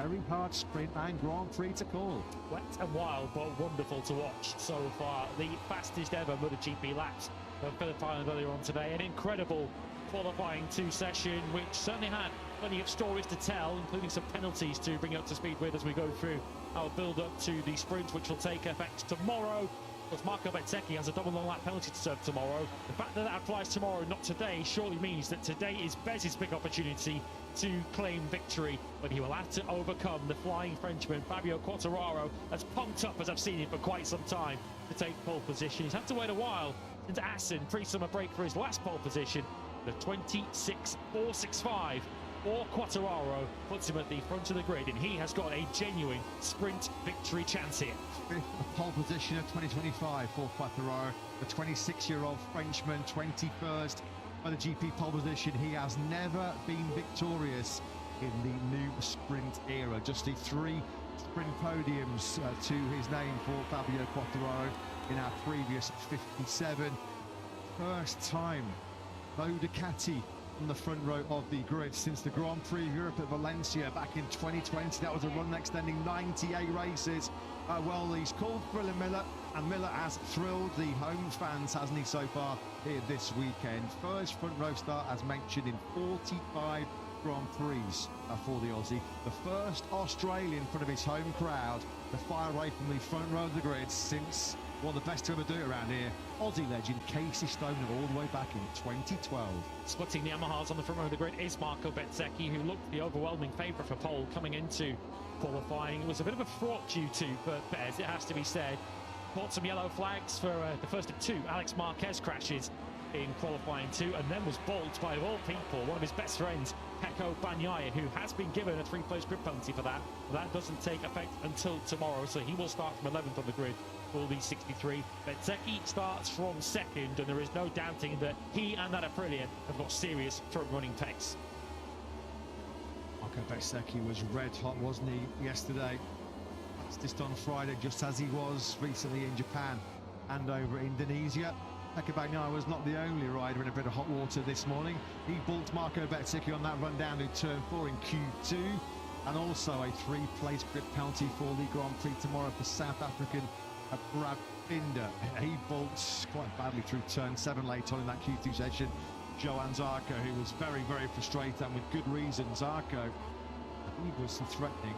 very hard sprint and Grand Prix to call. Wet and wild, but wonderful to watch so far. The fastest ever MotoGP laps of Phillip Island earlier on today. An incredible qualifying 2 session, which certainly had plenty of stories to tell, including some penalties to bring up to speed with as we go through our build-up to the sprint, which will take effect tomorrow. Because Marco Bezzecchi has a double long lap penalty to serve tomorrow. The fact that that applies tomorrow, not today, surely means that today is Bez's big opportunity to claim victory, but he will have to overcome the flying Frenchman Fabio Quartararo, as pumped up as I've seen him for quite some time, to take pole position. He's had to wait a while into Assen pre-summer break for his last pole position. The 26.465 or Quartararo puts him at the front of the grid, and he has got a genuine sprint victory chance here. Pole position of 2025 for Quartararo, the 26-year-old Frenchman, 21st by the GP pole position. He has never been victorious in the new sprint era. Just the 3 sprint podiums to his name for Fabio Quartararo in our previous 57. First time Mo Ducati on the front row of the grid since the Grand Prix of Europe at Valencia back in 2020. That was a run extending 98 races. Well, he's called Phillip Miller, and Miller has thrilled the home fans, hasn't he, so far here this weekend. First front row start, as mentioned, in 45 Grand Prix for the Aussie. The first Australian in front of his home crowd to fire away from the front row of the grid since one of the best to ever do it around here, Aussie legend Casey Stoner, all the way back in 2012. Splitting the Yamahas on the front row of the grid is Marco Bezzecchi, who looked the overwhelming favourite for pole coming into qualifying. It was a bit of a fraught Q2 for Bez, it has to be said. Caught some yellow flags for the first of 2 Alex Marquez crashes in qualifying 2, and then was baulked by, of all people, one of his best friends, Pecco Bagnaia, who has been given a 3-place grid penalty for that. That doesn't take effect until tomorrow, so he will start from 11th on the grid for the 63. Bezzecchi starts from 2nd, and there is no doubting that he and that Aprilia have got serious front-running pace. Marco Bezzecchi was red hot, wasn't he, yesterday? Just on Friday, just as he was recently in Japan and over Indonesia. Pecco Bagnaia was not the only rider in a bit of hot water this morning. He bulked Marco Bezzecchi on that run down to turn 4 in Q2, and also a 3-place grid penalty for the Grand Prix tomorrow for South African Brad Binder. He bulked quite badly through turn 7 late on in that Q2 session. Johan Zarco, who was very, very frustrated, and with good reason. Zarco, he was threatening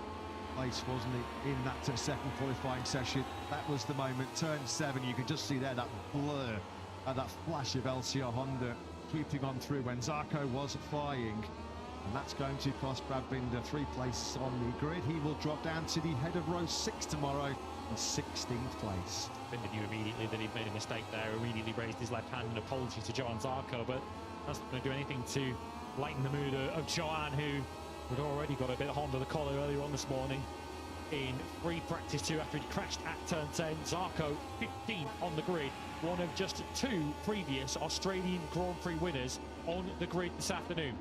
place, wasn't he, in that second qualifying session. That was the moment. Turn 7, you could just see there that blur, that flash of LCR Honda sweeping on through when Zarco was flying. And that's going to cost Brad Binder 3 places on the grid. He will drop down to the head of row 6 tomorrow in 16th place. Binder knew immediately that he'd made a mistake there, immediately raised his left hand in apology to Johan Zarco, but that's not going to do anything to lighten the mood of Johan, who had already got a bit under the collar earlier on this morning in free practice 2 after he crashed at turn 10. Zarco 15 on the grid, one of just 2 previous Australian Grand Prix winners on the grid this afternoon.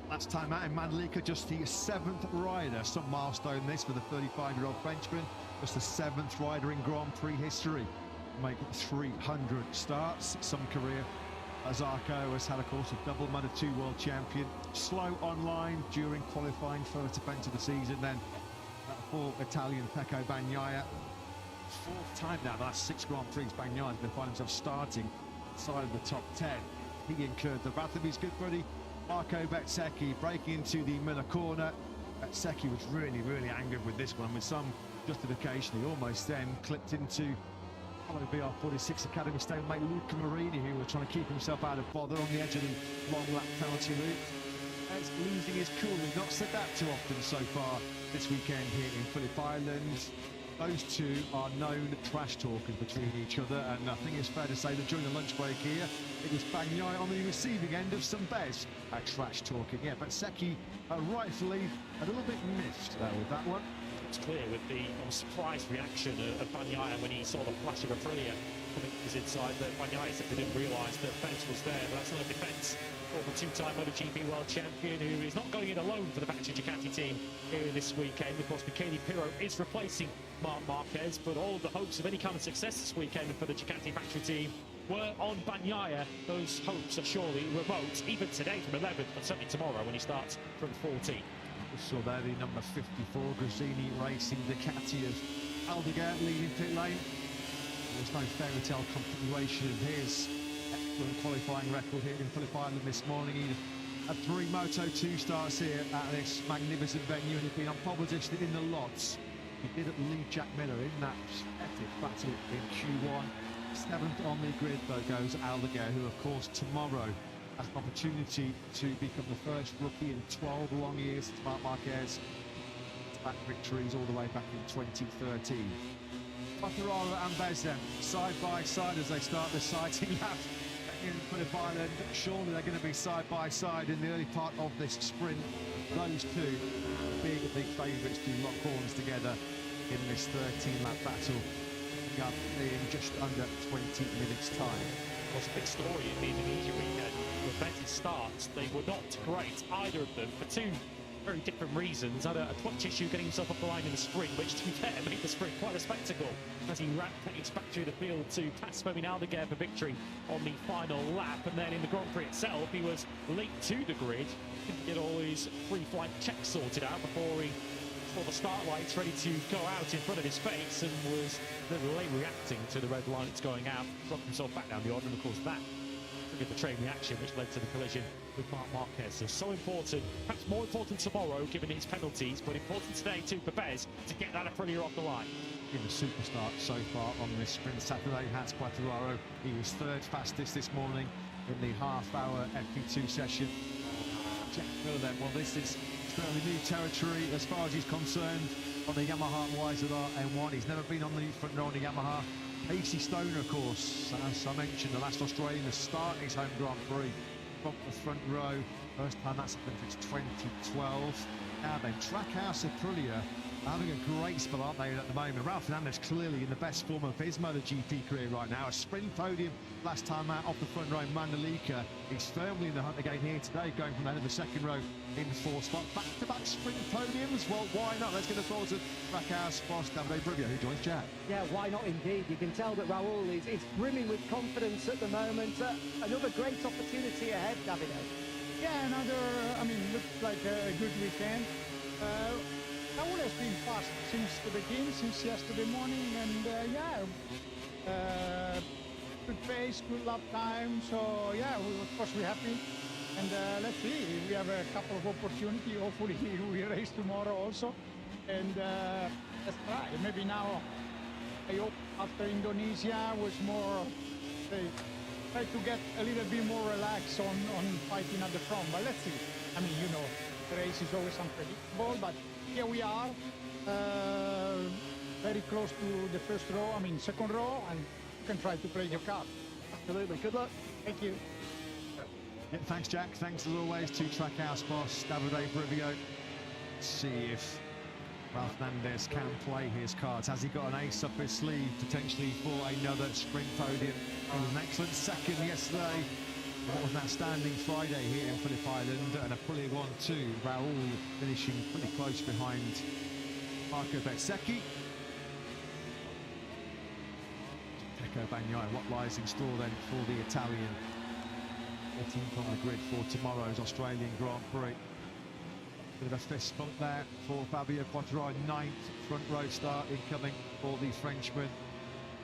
Last time out in Mandalika, just the 7th rider. Some milestone this for the 35-year-old Frenchman. Just the 7th rider in Grand Prix history to make 300 starts. Some career. Zarco has had, of course, a double Moto2 world champion. Slow online during qualifying, first event of the season. Then for Italian Pecco Bagnaia. 4th time now, the last 6 Grand Prix, Bagnaia is going to find himself starting outside of the top 10. He incurred the wrath of his good buddy Marco Bezzecchi, breaking into the Miller corner. Bezzecchi was really, really angered with this one, with some justification. He almost then clipped into fellow VR46 Academy stablemate Luca Marini, who was trying to keep himself out of bother on the edge of the long lap penalty loop. As losing his cool, he's not said that too often so far this weekend here in Phillip Island. Those two are known trash talkers between each other, and I think it's fair to say that during the lunch break here, it was Bagnaia on the receiving end of some Bez trash talking. Yeah, but Bezzecchi rightfully a little bit miffed with that one. It's clear with the surprised reaction of Bagnaia when he saw the flash of Aprilia coming to his inside, that Bagnaia simply didn't realise that Bez was there. But that's not a defence for the 2-time MotoGP world champion, who is not going in alone for the factory Ducati team here this weekend. Of course, Michele Pirro is replacing Marc Marquez, but all of the hopes of any kind of success this weekend for the Ducati factory team were on Bagnaia. Those hopes are surely remote, even today from 11th, but certainly tomorrow when he starts from 14. So there the number 54 Grazzini Racing Ducati of Aldeguer leading pit lane. There's no fairy tale continuation of his excellent qualifying record here in Phillip Island this morning. He had 3 Moto2 starts here at this magnificent venue, and he's been on pole position in the lots. He did lead Jack Miller in that epic battle in Q1. 7th on the grid though goes Aldeguer, who of course tomorrow has an opportunity to become the first rookie in 12 long years to Marc Marquez back victories all the way back in 2013. Quartararo and Bezem side by side as they start the sighting lap in Phillip Island. Surely they're going to be side by side in the early part of this sprint. Those two being the big favourites to lock horns together in this 13-lap battle up in just under 20 minutes time. Was a big story in the Indonesia weekend. The Betty's starts, they were not great, either of them, for 2 very different reasons. Had a clutch issue getting himself up the line in the sprint, which to be fair made the sprint quite a spectacle as he rampaged back through the field to pass Fermin Aldeguer for victory on the final lap. And then in the Grand Prix itself, he was late to the grid, didn't get all his pre-flight checks sorted out before he saw the start lights ready to go out in front of his face, and was a little late reacting to the red lights going out, dropped himself back down the order, and of course that triggered the train reaction which led to the collision with Marc Marquez. So important, perhaps more important tomorrow given his penalties, but important today too for Bez to get that Aprilia off the line. In the superstar so far on this sprint Saturday, Hans Quartararo. He was 3rd fastest this morning in the half-hour FP2 session. Jack Miller then, well this is fairly new territory as far as he's concerned on the Yamaha YZR M1. He's never been on the front row on the Yamaha. Casey Stoner, of course, as I mentioned, the last Australian to start his home Grand Prix from the front row. First time that's happened since 2012. Now then, Trackhouse Aprilia having a great spell, aren't they, at the moment? Ralph Fernandez clearly in the best form of his MotoGP career right now. A sprint podium last time out off the front row in Mandalika. He's firmly in the hunt again here today, going from the end of the second row in 4th spot. Back-to-back sprint podiums? Well, why not? Let's get a thoughts of Trackhouse boss Davide Brivio, who joins Jack. Yeah, why not indeed? You can tell that Raul is brimming with confidence at the moment. Another great opportunity ahead, Davide. Yeah, looks like a good weekend. Raul has been fast since the beginning, since yesterday morning, and good pace, good lap time. So yeah, of course we're happy, and let's see. We have a couple of opportunities. Hopefully we race tomorrow also, and let's try. Maybe now, I hope after Indonesia was more. Try to get a little bit more relaxed on fighting at the front, but let's see. I mean, you know, the race is always unpredictable, but here we are, very close to the first row, second row, and you can try to play your card. Absolutely. Good luck. Thank you. Yeah, thanks, Jack. Thanks as always to Trackhouse boss Davide Brivio. Let's see if Ralph Fernandez can play his cards. Has he got an ace up his sleeve potentially for another sprint podium? He was an excellent second yesterday. What was an outstanding Friday here in Phillip Island, and Aprilia 1-2. Raul finishing pretty close behind Marco Bezzecchi. Pecco Bagnaia, what lies in store then for the Italian? 14th on the grid for tomorrow's Australian Grand Prix. Bit of a fist bump there for Fabio Quartararo. 9th front row start incoming for the Frenchman.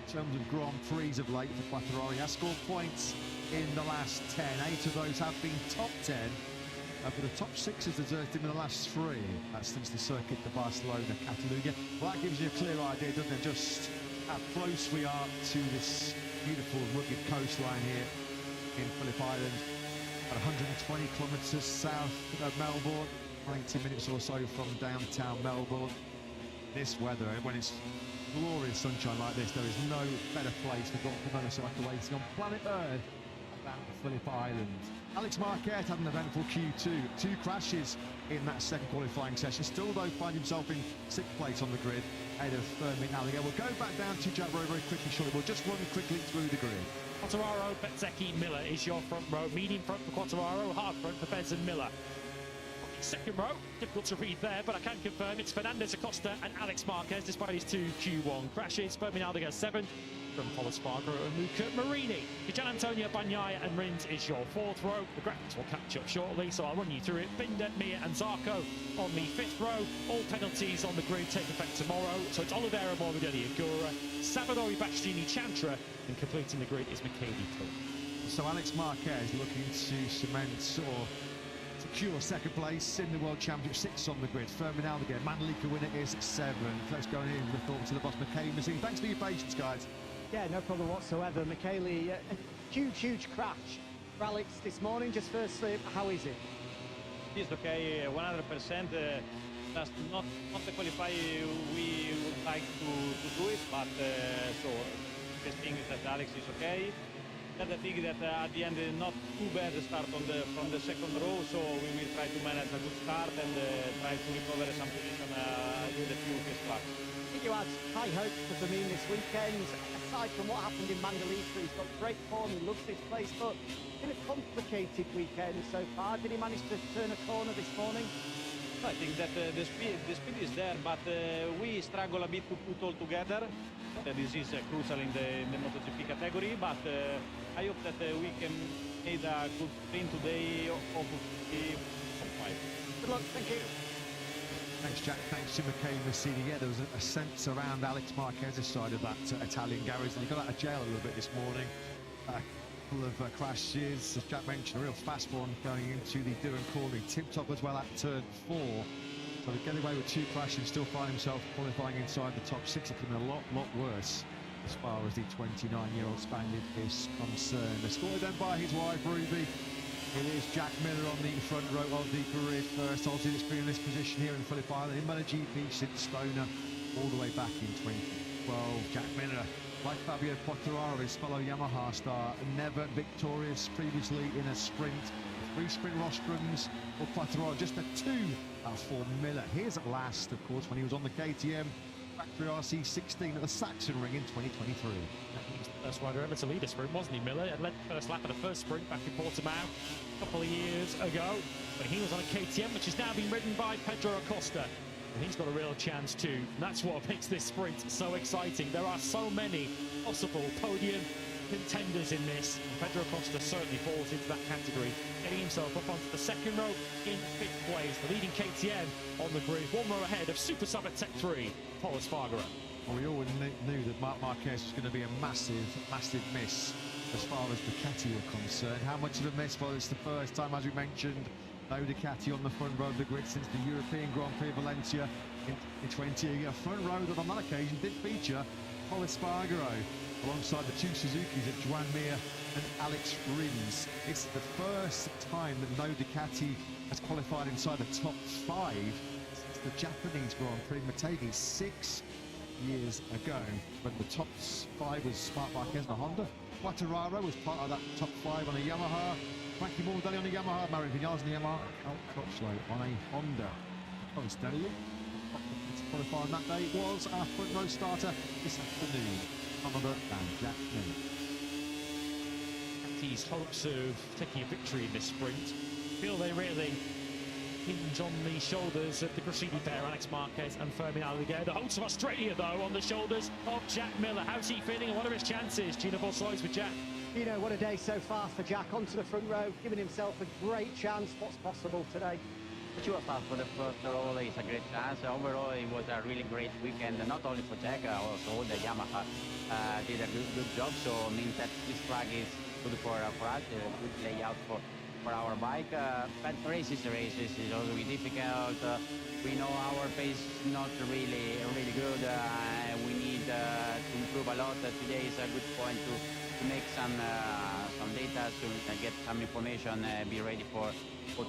In terms of Grand Prix of late for Quartararo, he has scored points in the last 10. 8 of those have been top 10. But the top 6 has deserted him in the last 3. That's since the circuit to Barcelona, Catalunya. Well, that gives you a clear idea, doesn't it, just how close we are to this beautiful rugged coastline here in Phillip Island. At 120 kilometres south of Melbourne, 90 minutes or so from downtown Melbourne. This weather, when it's glorious sunshine like this, there is no better place for golf motorcycle racing on planet Earth than Phillip Island. Alex Marquez had an eventful Q2, 2 crashes in that second qualifying session. Still, though, finds himself in 6th place on the grid, ahead of Fermin Aldeguer. We'll go back down to Jack very, very quickly, shortly. We'll just run quickly through the grid. Quartararo, Bezzecchi, Miller is your front row. Medium front for Quartararo, hard front for Bez and Miller. second row. Difficult to read there, but I can confirm it's Fernandez Acosta and Alex Marquez, despite his 2 Q1 crashes. Fermin Aldeguer 7th. From Paul Espargaro and Luca Marini. Gian Antonio Bagnaia and Rins is your 4th row. The graphics will catch up shortly, so I'll run you through it. Binder, Mir and Zarco on the 5th row. All penalties on the grid take effect tomorrow. So it's Oliveira, Morbidelli, Agura, Savadori, Bastianini, Chantra, and completing the grid is McKaylee Cook. So Alex Marquez looking to cement or secure 2nd place in the World Championship, 6th on the grid. Fermin Aldeguer, Mandalika winner is 7th. Let's go in with the thought to the boss, McKaylee Mazine. Thanks for your patience, guys. Yeah, no problem whatsoever. McKaylee, a huge crash for Alex this morning. Just firstly, how is it? It's okay, 100%. Just not the qualify we would like to do it, but so the thing is that Alex is okay. The other thing that at the end not too bad start from the 2nd row, so we will try to manage a good start and try to recover some position in the few test tracks. I think you had high hopes for Fermin this weekend. Aside from what happened in Mandalika, he's got great form, he loves this place, but it's been a complicated weekend so far. Did he manage to turn a corner this morning? I think that the speed is there, but we struggle a bit to put all together. This is crucial in the MotoGP category, but I hope that we can make a good sprint today, hopefully top 5. Good luck, thank you. Thanks, Jack. Thanks to McKay Massini. Yeah, there was a sense around Alex Marquez's side of that Italian garage. And he got out of jail a little bit this morning. A couple of crashes, as Jack mentioned, a real fast one going into the Durham corner. He tipped up as well at turn 4. So to get away with 2 crashes, still find himself qualifying inside the top 6. It could have been a lot worse as far as the 29-year-old Spaniard is concerned. Escorted then by his wife, Ruby. It is Jack Miller on the front row of the grid. First Aussie that's been in this position here in Phillip Island in MotoGP since Stoner all the way back in 2012. Jack Miller, like Fabio Quartararo, his fellow Yamaha star, never victorious previously in a sprint. 3 sprint rostrums for Quartararo, just a 2 for Miller. Here's at last, of course, when he was on the KTM factory RC16 at the Saxon Ring in 2023. He was the first rider ever to lead a sprint, wasn't he, Miller? Had led the first lap of the first sprint back in Portimao a couple of years ago. But he was on a KTM, which has now been ridden by Pedro Acosta. And he's got a real chance too. And that's what makes this sprint so exciting. There are so many possible podium contenders in this. And Pedro Acosta certainly falls into that category, getting himself up onto the 2nd row in 5th place. The leading KTM on the grid, 1 row ahead of Super Sub at Tech 3, Paul Espargaro. Well, we all knew that Marc Marquez was going to be a massive miss as far as Ducati were concerned. How much of a miss? Well, it's the first time, as we mentioned, no Ducati on the front row of the grid since the European Grand Prix of Valencia in 20. A front row that on that occasion did feature Paul Espargaro alongside the 2 Suzukis of Joan Mir and Alex Rins. It's the first time that no Ducati has qualified inside the top 5 since the Japanese Grand Prix Motegi 6 years ago, when the top 5 was Marc Marquez and a Honda. Quartararo was part of that top 5 on a Yamaha. Frankie Morbidelli on a Yamaha. Mario Vinales on the Yamaha. Al Crutchlow on a Honda. Coincidentally, qualifying that day was our front row starter this afternoon, none other than Jack Miller. Ducati's hopes of taking a victory in this sprint, feel they really hinge on the shoulders of the Graffiti pair, Alex Marquez and Fermin Aldeguer. The hopes of Australia, though, on the shoulders of Jack Miller. How's he feeling and what are his chances? Gino Borsois with Jack. You know, what a day so far for Jack, onto the front row, giving himself a great chance. What's possible today? Sure, for the first roll, it's a great chance. Overall, it was a really great weekend, not only for Jack, also all the Yamaha did a good job. So it means that this track is good for us, a good layout for our bike. But races is also difficult. We know our pace is not really good. We need to improve a lot. Today is a good point to make some data, to get some information, be ready for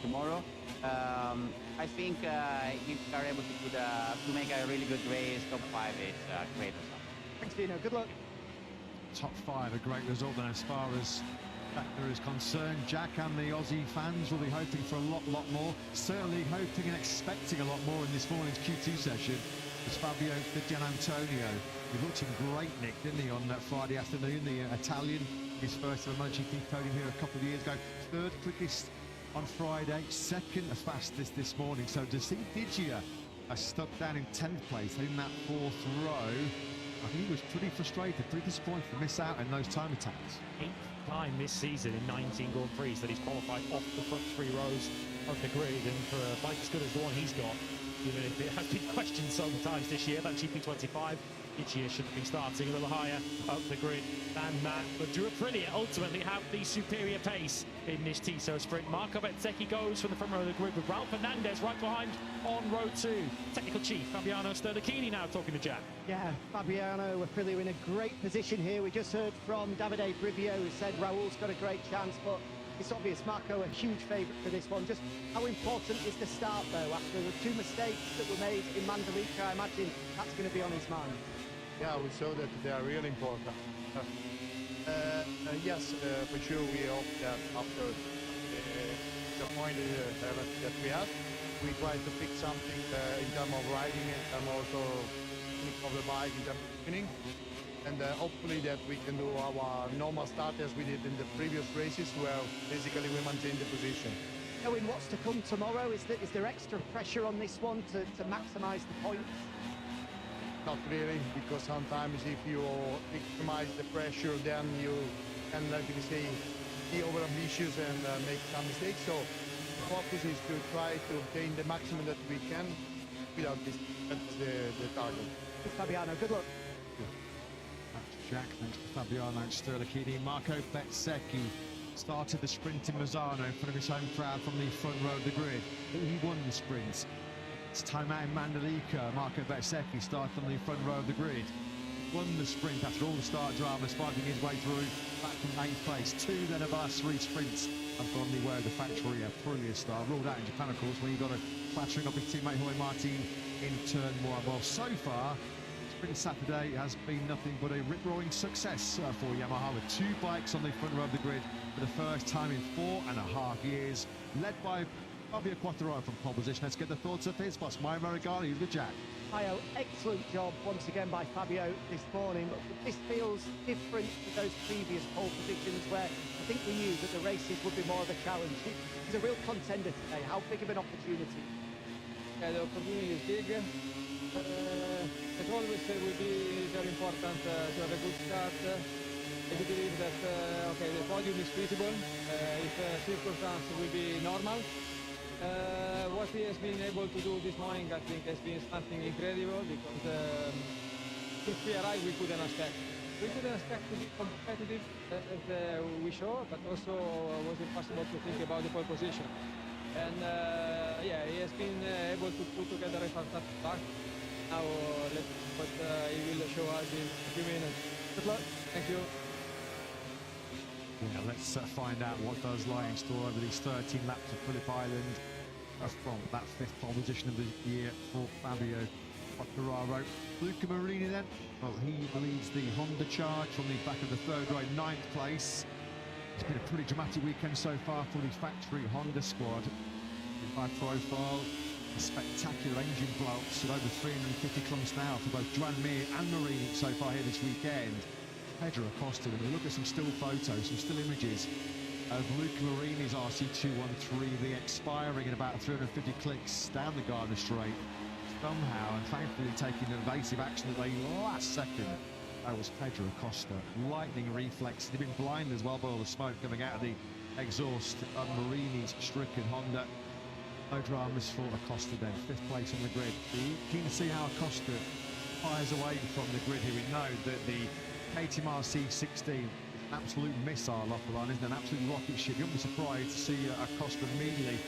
tomorrow. I think if we are able to make a really good race, top 5 is a great result. Thanks, Dino. Good luck. Top 5, a great result. And as far as Jack Miller is concerned, Jack and the Aussie fans will be hoping for a lot more. Certainly hoping and expecting a lot more in this morning's Q2 session. As Fabio Gian Antonio, he looked in great nick, didn't he, on that Friday afternoon? The Italian, his first MotoGP podium here a couple of years ago. 3rd quickest on Friday, second fastest this morning. So to see Digia stuck down in 10th place in that 4th row, I think he was pretty frustrated, pretty disappointed to miss out in those time attacks. 8th time this season in 19 Grand Prix that he's qualified off the front 3 rows of the grid, and for a bike as good as the one he's got, even if it has been questioned sometimes this year, that GP25 each year should be starting a little higher up the grid than that. But Drew Aprilia ultimately have the superior pace in this Tissot sprint. Marco Bezzecchi goes from the front row of the grid with Ralph Fernandez right behind on row 2. Technical chief Fabiano Sterlachini now talking to Jack. Yeah, Fabiano Aprilia in a great position here. We just heard from Davide Brivio, who said Raul's got a great chance, but it's obvious Marco a huge favourite for this one. Just how important is the start though? After the 2 mistakes that were made in Mandalika, I imagine that's going to be on his mind. Yeah, we saw that they are really important. Yes, for sure we hope that after the disappointed event that we had, we try to fix something in terms of riding and also of the bike in terms of tuning. And hopefully that we can do our normal start as we did in the previous races, where basically we maintain the position. Knowing what's to come tomorrow, is there extra pressure on this one to maximise the points? Not really, because sometimes if you maximize the pressure, then you can, like you say, be over-ambitious and make some mistakes. So the focus is to try to obtain the maximum that we can without this. That's the target. Thanks, Fabiano. Good luck. Thanks, Jack. Thanks to Fabiano Sterlachini. Marco Bezzecchi started the sprint in Misano in front of his home crowd from the front row of the grid. He won the sprint. It's time out in Mandalika. Marco Bezzecchi started on the front row of the grid. Won the sprint after all the start dramas, fighting his way through back from 8th place. 2 then of the last 3 sprints and from the way of the factory Aprilia star. Ruled out in Japan, of course, when he got a clattering of his teammate Jorge Martin in turn 1. Well, so far, Sprint Saturday has been nothing but a rip-roaring success for Yamaha, with 2 bikes on the front row of the grid for the first time in 4.5 years, led by Fabio Quartararo from pole position. Let's get the thoughts of his boss, Mario Marigani, who's with Jack. Mayo, excellent job once again by Fabio this morning, but this feels different to those previous pole positions where I think we knew that the races would be more of a challenge. He's a real contender today. How big of an opportunity? Yeah, the opportunity is big. As always, it will be very important to have a good start. I do believe that okay, the podium is feasible if circumstances will be normal. What he has been able to do this morning, I think, has been something incredible, because if we arrived, we couldn't expect. We couldn't expect to be competitive as we show, but also was impossible to think about the pole position. And yeah, he has been able to put together a fantastic pack. Now let's see what he will show us in a few minutes. Good luck. Thank you. Yeah, let's find out what does lie in store over these 13 laps of Phillip Island from that 5th pole position of the year for Fabio Quartararo. Luca Marini then, well, he leads the Honda charge from the back of the 3rd row, 9th place. It's been a pretty dramatic weekend so far for the factory Honda squad. High profile, a spectacular engine blow-ups at over 350 kilometers an hour for both Joan Mir and Marini so far here this weekend. Pedro Acosta, when we look at some still photos, some still images of Luca Marini's RC213V expiring in about 350 clicks down the Garda Straight, somehow, and thankfully taking evasive action at the last second. That was Pedro Acosta. Lightning reflex. He'd been blind as well by all the smoke coming out of the exhaust of Marini's stricken Honda. No dramas for Acosta then, 5th place on the grid. Keen to see how Acosta fires away from the grid here. We know that the KTM RC16 is an absolute missile off the line, isn't it? An absolute rocket ship. You won't be surprised to see Acosta immediately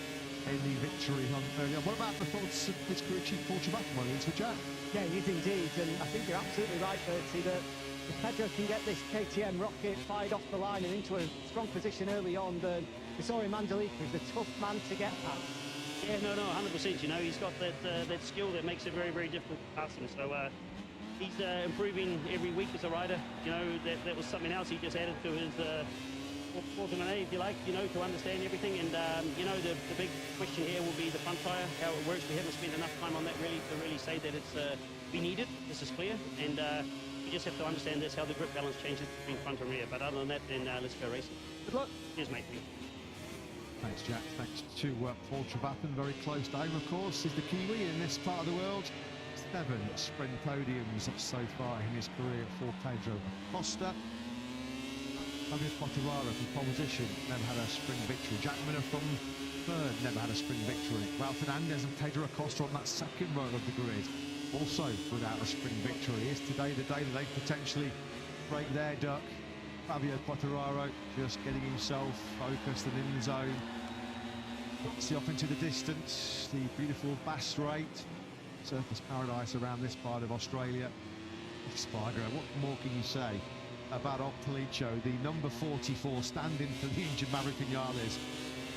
in the victory hunt earlier. What about the thoughts of his crew chief Paul Chewbacca? Well, it's for Jack. Yeah, he is indeed, and I think you're absolutely right, Bertie, that if Pedro can get this KTM rocket fired off the line and into a strong position early on, then we saw in Mandalika, he's a tough man to get past. Yeah, no, 100%. You know, he's got that skill that makes it very, very difficult to pass him. So he's improving every week as a rider. You know, that was something else he just added to his formula, if you like, you know, to understand everything. And, you know, the big question here will be the front tyre, how it works. We haven't spent enough time on that really to really say that it's we need it. This is clear. And we just have to understand this, how the grip balance changes between front and rear. But other than that, then let's go racing. Good luck. Cheers, mate. Thank you. Thanks, Jack. Thanks to Paul Trevathan. Very close to home, of course, is the Kiwi in this part of the world. 7 sprint podiums so far in his career for Pedro Acosta. Fabio Quartararo from pole position, never had a sprint victory. Jack Miller from third, never had a sprint victory. Ralph Fernandez and Pedro Acosta on that second row of the grid, also without a sprint victory. Is today the day that they potentially break their duck? Fabio Quartararo just getting himself focused and in the zone. See off into the distance, the beautiful Bass Strait, surface paradise around this part of Australia. Spider, what more can you say about Opelicho, the number 44 stand-in for the injured Maverick Vinales,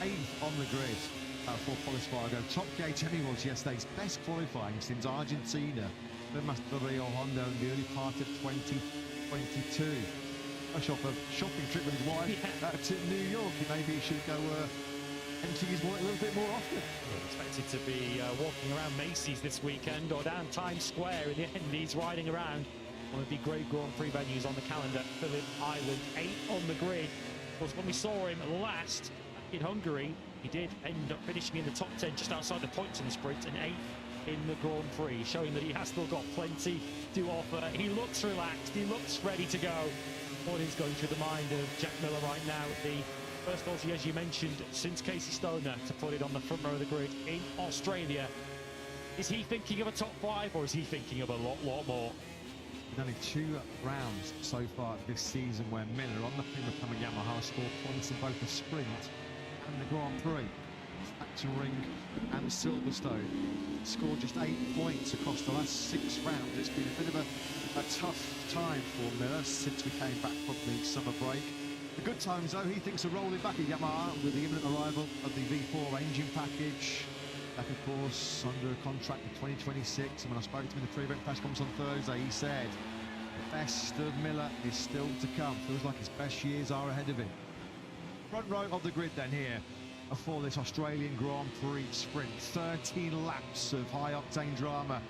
8th on the grid for Polispargo. Top gate he was yesterday's best qualifying since Argentina, the Master Rio Hondo in the early part of 2022. A shopping trip with his wife to New York. Maybe he should go empty his wallet a little bit more often. Expected to be walking around Macy's this weekend or down Times Square. In the end, he's riding around one of the great Grand Prix venues on the calendar, Phillip Island, 8th on the grid. Of course, when we saw him last in Hungary, he did end up finishing in the top 10 just outside the points in the sprint, and 8th in the Grand Prix, showing that he has still got plenty to offer. He looks relaxed, he looks ready to go. What is going through the mind of Jack Miller right now, the first Aussie, as you mentioned, since Casey Stoner to put it on the front row of the grid in Australia. Is he thinking of a top 5, or is he thinking of a lot more? Only 2 rounds so far this season where Miller on the Prima Yamaha scored points in both the sprint and the Grand Prix. Factoring and Silverstone scored just 8 points across the last 6 rounds. It's been a bit of a tough time for Miller since we came back from the summer break. The good times though, he thinks are rolling back at Yamaha with the imminent arrival of the V4 engine package. Back, of course, under a contract for 2026. And when I spoke to him in the pre-event press conference on Thursday, he said the best of Miller is still to come. Feels like his best years are ahead of him. Front row of the grid then here for this Australian Grand Prix sprint. 13 laps of high-octane drama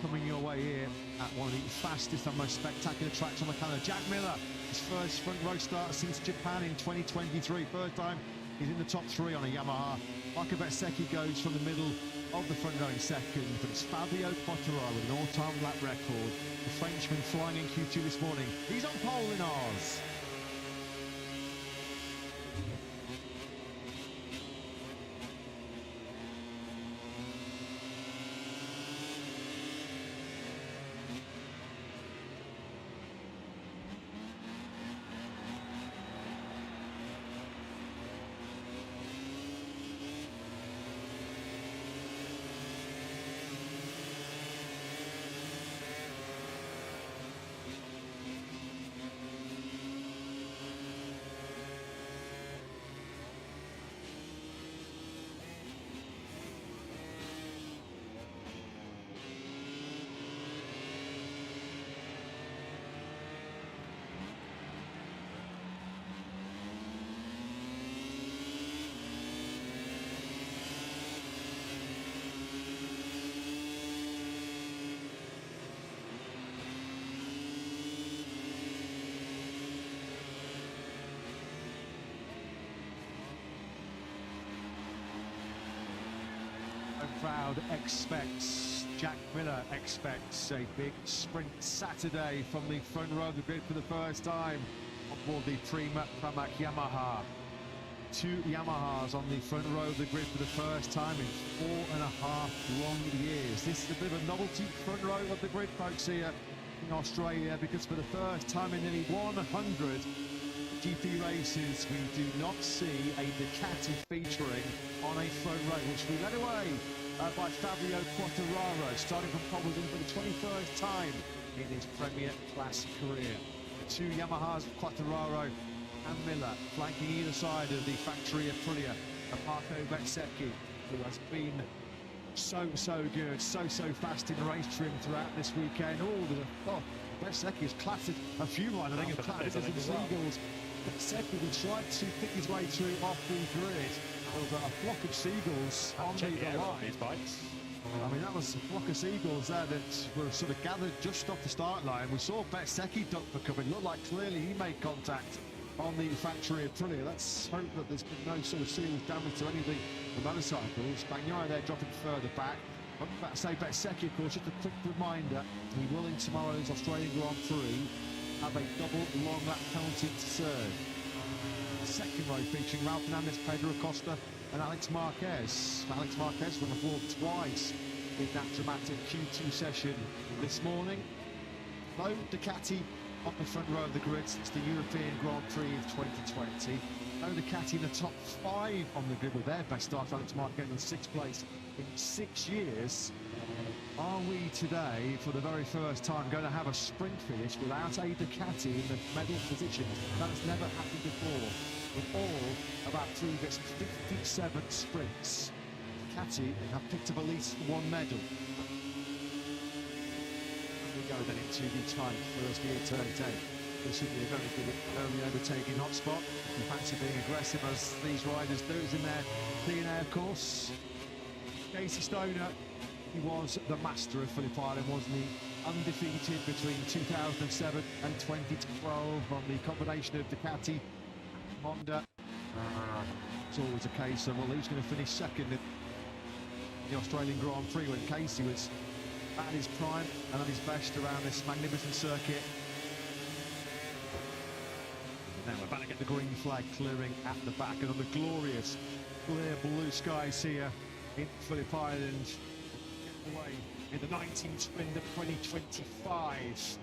coming your way here at one of the fastest and most spectacular tracks on the calendar. Jack Miller, his first front row start since Japan in 2023. First time he's in the top 3 on a Yamaha. Marco Bezzecchi goes from the middle of the front row in second, but it's Fabio Quartararo with an all-time lap record. The Frenchman flying in Q2 this morning. He's on pole in Oz. Crowd expects, Jack Miller expects a big sprint Saturday from the front row of the grid for the first time on board the Prima Pramac Yamaha. 2 Yamahas on the front row of the grid for the first time in 4.5 long years. This is a bit of a novelty front row of the grid, folks, here in Australia, because for the first time in nearly 100 GP races, we do not see a Ducati featuring on a front row, which we led away by Fabio Quartararo, starting from pole position for the 21st time in his Premier Class career. The 2 Yamahas, Quartararo and Miller, flanking either side of the factory Aprilia, and Marco Bezzecchi, who has been so good, so fast in race trim throughout this weekend. Bezzecchi has clattered a few riders, I think, have clattered as the Seagulls. Bezzecchi will try to pick his way through off the grid. There was a flock of seagulls on the line. I mean, that was a flock of seagulls there that were sort of gathered just off the start line. We saw Bezzecchi duck for cover. It looked like clearly he made contact on the factory Aprilia. Let's hope that there's been no sort of serious damage to any of the motorcycles. Bagnaia there dropping further back. I'm about to say Bezzecchi, of course, just a quick reminder, he will in tomorrow's Australian Grand Prix have a double long lap penalty to serve. Second row featuring Ralph Fernandez, Pedro Acosta and Alex Marquez. Alex Marquez won the floor twice in that dramatic Q2 session this morning. No Ducati on the front row of the grid since the European Grand Prix of 2020. No Ducati in the top 5 on the grid with their best start, Alex Marquez in 6th place in 6 years. Are we today, for the very first time, going to have a sprint finish without a Ducati in the medal position? That has never happened before. In all of our previous 57 sprints, Ducati have picked up at least 1 medal. And we go then into the time first gear turn 10. This would be a very good early overtaking hotspot. If you fancy being aggressive as these riders do, is in their DNA, of course. Casey Stoner, he was the master of Phillip Island, wasn't he? Undefeated between 2007 and 2012 on the combination of Ducati and Honda. It's always a case of, well, who's going to finish second in the Australian Grand Prix when Casey was at his prime and at his best around this magnificent circuit. Now we're about to get the green flag clearing at the back and on the glorious clear blue skies here in Phillip Island. Away in the 19th sprint of 2025.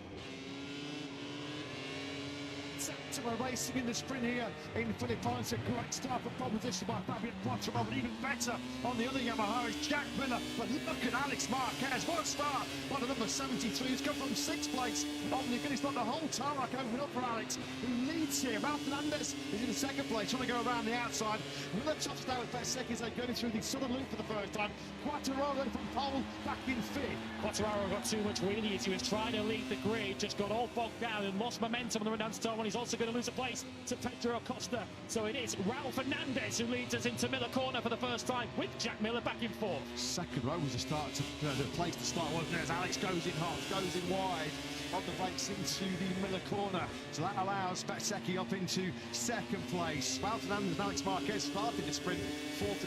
We're racing in the sprint here in Phillip Island. It's a great start for proposition by Fabio Quattraro, but even better on the other Yamaha is Jack Miller. But look at Alex Marquez, what a start by the number 73, who's come from 6th place on the Guinness. Not the whole tarmac open up for Alex, who leads here. Ralph Fernandez is in 2nd place, trying to go around the outside. Miller tops down with Bezzecchi as they go through the southern loop for the first time. Quattraro from pole back in 5th. Quattraro got too much wheelie as he was trying to lead the grid, just got all bogged down and lost momentum on the run down to turn 1. He's also going to lose a place to Pedro Acosta. So it is Ralph Fernandez who leads us into Miller Corner for the first time, with Jack Miller back in 4th. Second row was the place to start, wasn't it? As Alex goes in hard, goes in wide on the brakes into the Miller Corner. So that allows Bezzecchi up into 2nd place. Ralph Fernandez and Alex Marquez started the sprint 4th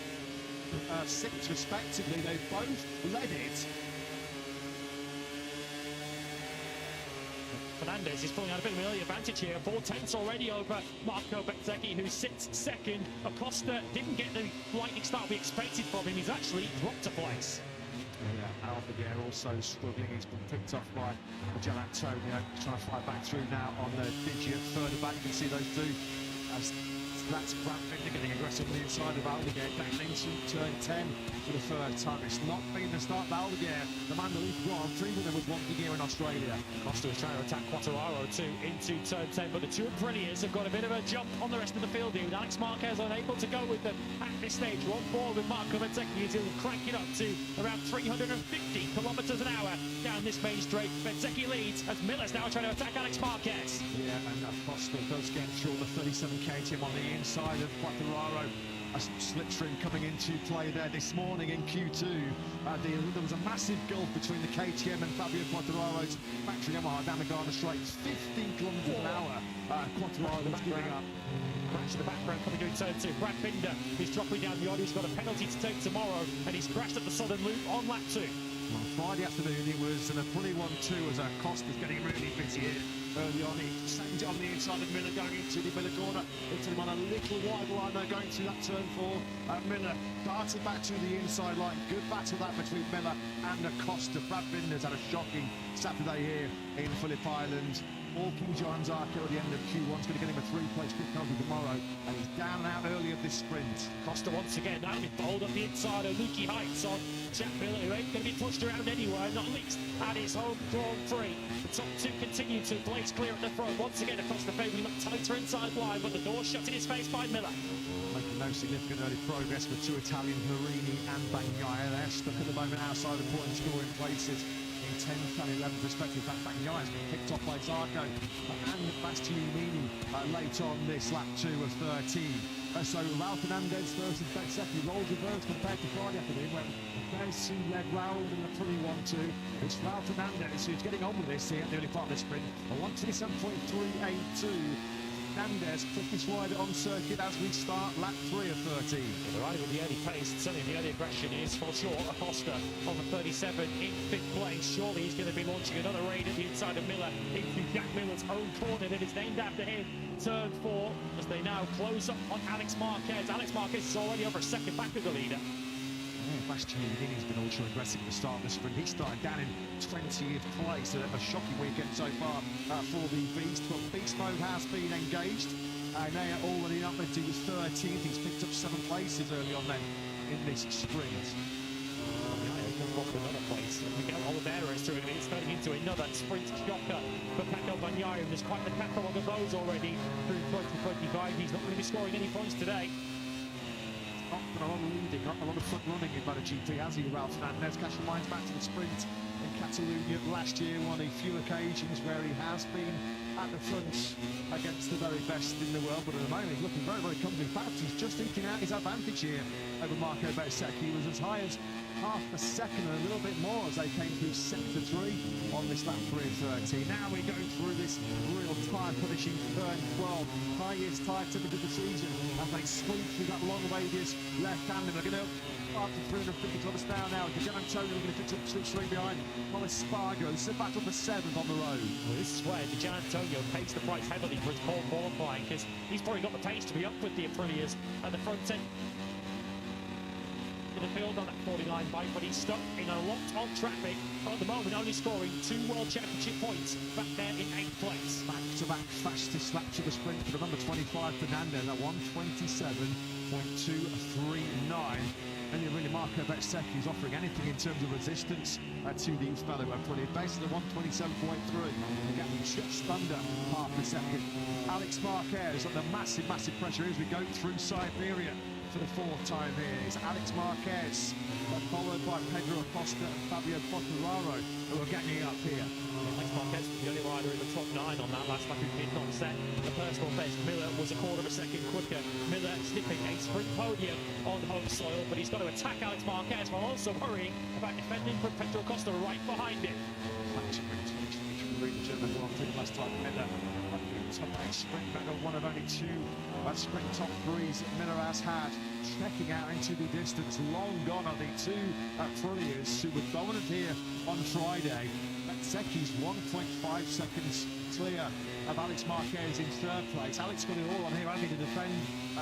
and 6th respectively. They both led it. Fernandez is pulling out a bit of an early advantage here. 4/10 already over Marco Bezzecchi, who sits 2nd. Acosta didn't get the lightning start we expected from him. He's actually dropped a place. Yeah, Alpha also struggling. He's been picked off by Gian Antonio. He's trying to fight back through now on the Digit further back. You can see those two. That's Brad Binder getting aggressive on the inside of Aldeguer, down into turn 10 for the first time. It's not been the start of Aldeguer. The Mandalay Grand Prix winner was one year in Australia. Costa was trying to attack Quattraro too into turn 10, but the two Aprilias have got a bit of a jump on the rest of the field here, with Alex Marquez unable to go with them at this stage. One forward with Marco Bezzecchi as he'll crank it up to around 350 kilometres an hour down this main straight. Bezzecchi leads as Miller's now trying to attack Alex Marquez. Yeah, and Costa does get through the 37 KTM on the inside of Quattraro. A slipstream coming into play there this morning in Q2. There was a massive gulf between the KTM and Fabio Quattararo's factory Yamaha down the Garden Straight. 15 kilometres an hour. Quattraro was giving up. Crash in the background coming into turn 2. Brad Binder is dropping down the yard. He's got a penalty to take tomorrow, and he's crashed at the southern loop on lap 2. On Friday afternoon, it was an Aprilia 1-2 as Costa's getting really busy here. Early on, he sent it on the inside of Miller going into the Miller corner. It's him on a little wide line there going through that turn 4. Miller darted back to the inside line. Good battle that between Miller and Acosta. Brad Binder's had a shocking Saturday here in Phillip Island. Walking John Zarco at the end of Q1's going to get him a 3-place quick penalty tomorrow, and he's down and out early of this sprint. Costa once again now with bold up the inside of Lukey Heights on Jack Miller, who ain't going to be pushed around anywhere, not least at his home Grand Prix. The top two continue to blaze clear at the front. Once again, Acosta favoring a tighter inside line, but the door shut in his face by Miller. Making no significant early progress with two Italian, Marini and Bagnaia. They're stuck at the moment outside the point scoring places in 10th and 11th respectively. In fact, Bagnaia's been picked off by Zarco and Bastianini late on this lap 2 of 13. So Ralph Fernandez versus Bezzecchi rolls reverse compared to Friday afternoon when Messi led round in the Aprilia 1-2. It's Ralph Fernandez who's getting on with this here at the early part of the sprint. A 127.382. Fernandez, quickest rider on circuit as we start lap 3 of 13. The rider with the early pace, certainly the early aggression is for sure Acosta on the 37 in 5th place. Surely he's going to be launching another raid at the inside of Miller into Jack Miller's own corner that is named after him. Turn 4 as they now close up on Alex Marquez. Alex Marquez is already over a second back of the leader. Last year, he's been ultra aggressive at the start of the sprint. He started down in 20th place. A shocking weekend so far for the Beast. But Beast mode has been engaged. Now already up into 13th. He's picked up 7 places early on then in this sprint. Another place. Miguel Oliveira is through, and it's turning into another sprint shocker for Pecco Bagnaia. There's quite the catalogue of those already through 2025. He's not going to be scoring any points today. Not a lot of leading, not a lot of front running in MotoGP, has he, Ralph Fernandez? Cast your minds back to the sprint in Catalonia last year, one of the few occasions where he has been at the front against the very best in the world, but at the moment he's looking very, very comfortable. In fact, he's just eking out his advantage here over Marco Bezzecchi. He was as high as half a second and a little bit more as they came through sector 3 on this lap 3 of 13. Now we're going through this real time-punishing turn 12, highest tire temperature of the season, as they sweep through that long radius left-handed. They're going to up to 350 kilometers an hour now. Gian Antonio going to fix up slipstream behind Mollis Spargo. This is a battle for 7th on the road. Well, this is where Gian Antonio pays the price heavily for his poor qualifying, because he's probably got the pace to be up with the Aprilias at the front end in the field on that 49 bike, but he's stuck in a lot of traffic. At the moment, only scoring 2 World Championship points back there in 8th place. Back-to-back fastest laps of the sprint for the number 25 Fernandez at 1:27.239. And really Marco Bezzecchi is offering anything in terms of resistance to these fellow Aprilia. Basically 1:27.3. Again, just under half a second. Alex Marquez under massive pressure as we go through Siberia. For the 4th time here is Alex Marquez, followed by Pedro Acosta and Fabio Quartararo, who are getting up here. Alex Marquez was the only rider in the top 9 on that last lap who did not set the personal best. Miller was a quarter of a second quicker. Miller snipping a sprint podium on home soil, but he's got to attack Alex Marquez while also worrying about defending from Pedro Acosta right behind him. Last time Miller top 8 sprint medal, one of only 2 sprint top 3s Miller has had. Trekking out into the distance, long gone are the 2 Aprilias who were dominant here on Friday. Bezzecchi's 1.5 seconds clear of Alex Marquez in 3rd place. Alex got it all on here, only to defend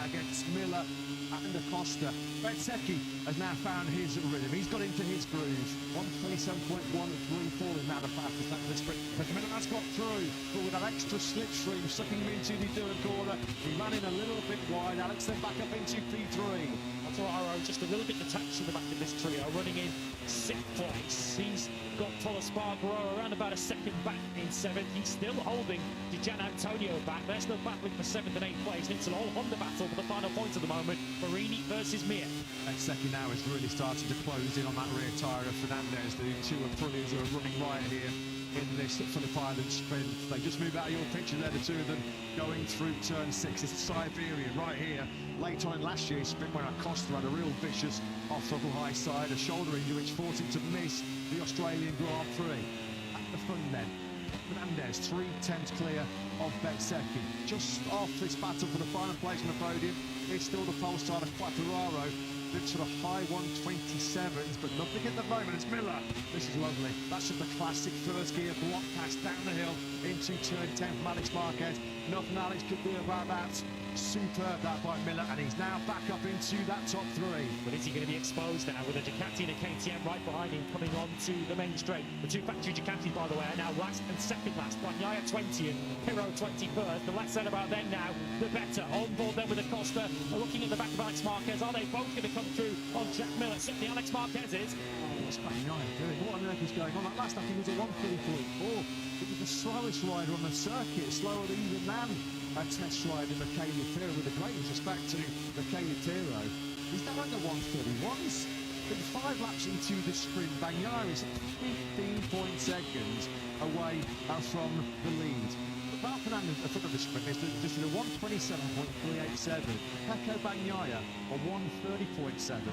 against Miller and Acosta. Bezzecchi has now found his rhythm. He's got into his groove. 1:27.134 is now the fastest lap of the sprint. But Miller has got through, but with that extra slipstream sucking him into the 3rd corner, he ran in a little bit wide. Alex then back up into P3. Quartararo just a little bit detached from the back of this trio, running in 6th place. He's got Paul Spargo around about a second back in 7th. He's still holding Gian Antonio back. They're still battling for 7th and 8th place. And it's an all-Honda battle for the final points at the moment. Marini versus Mir. Bezzecchi now is really starting to close in on that rear tyre of Fernandez. The 2 Aprilias are running right here in this Phillip Island sprint. They just moved out of your picture there, the 2 of them going through turn 6. It's Siberia right here. Late on in last year's sprint when Acosta had a real vicious off-throttle high side, a shoulder injury which forced him to miss the Australian Grand Prix. At the front then, Fernandez 3/10 clear of Bezzecchi. Just off this battle for the final place on the podium, it's still the pole star of Quartararo. Good sort of high 1:27s, but nothing at the moment. It's Miller. This is lovely. That's just the classic first gear block pass down the hill into turn 10 from Alex Marquez. Nothing Alex could do about that. Superb that by Miller, and he's now back up into that top 3. But is he going to be exposed now with a Ducati and a KTM right behind him coming on to the main straight? The 2 factory Ducatis, by the way, are now last and second last. Bagnaia 20 and Hiro 21st. The less said about them now, the better. On board then with Acosta. Looking at the back of Alex Marquez. Are they both going to come through on Jack Miller? Certainly Alex Marquez is. What's Bagnaia doing? What on earth is going on? That last, I think, was a 1:34.4. It was the slowest rider on the circuit, slower even than a test ride in Michele Tiro, with the greatest respect to Michele Tiro. He's now under 1:31s. Been 5 laps into the sprint. Bagnaia is 15 seconds away from the lead. Ralph Fernandez at the front of the sprint is just in a 1:27.387. Pecco Bagnaia a 1:30.7.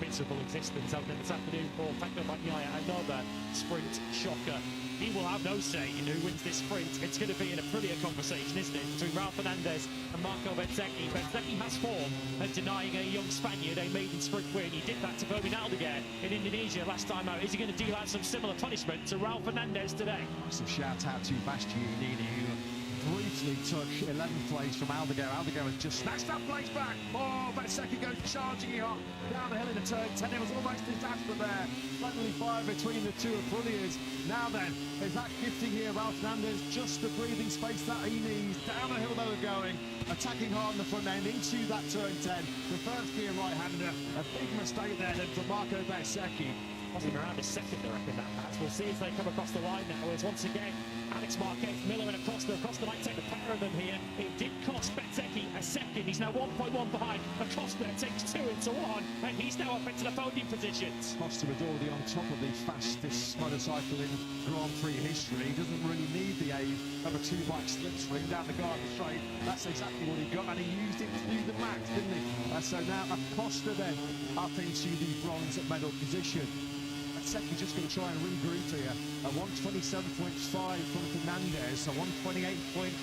Miserable existence out there this afternoon for Pecco Bagnaia, another sprint shocker. He will have no say in who wins this sprint. It's going to be in a prettier conversation, isn't it, between Ralph Fernandez and Marco Bezzecchi. Bezzecchi has form at denying a young Spaniard a maiden sprint win. He did that to Fermin Aldeguer in Indonesia last time out. Is he going to deal out some similar punishment to Ralph Fernandez today? Massive shout out to Bastianini, who briefly took 11th place from Aldeguer. Aldeguer has just snatched that place back. Oh, Bezzecchi goes charging on down the hill in the turn 10. It was almost disaster there. Friendly fire between the two Aprilias. Now then, is that gifting here? Ralph Fernandez just the breathing space that he needs. Down the hill they were going, attacking hard in the front end into that turn 10. The first gear right-hander. A big mistake there then for Marco Bezzecchi. Costing around a second, I reckon, that pass. We'll see as they come across the line now. As once again, Alex Marquez, Miller and Acosta. Acosta might take the pair of them here. It did cost Bezzecchi a second. He's now 1.1 behind. Acosta takes 2 into 1, and he's now up into the podium positions. Acosta was already on top of the fastest motorcycle in Grand Prix history. He doesn't really need the aid of a 2-bike slipstream down the Garden Straight. That's exactly what he got, and he used it to do the max, didn't he? So now Acosta then up into the bronze medal position. Bezzecchi just going to try and regroup here. A 127.5 from Fernandez, a 128.4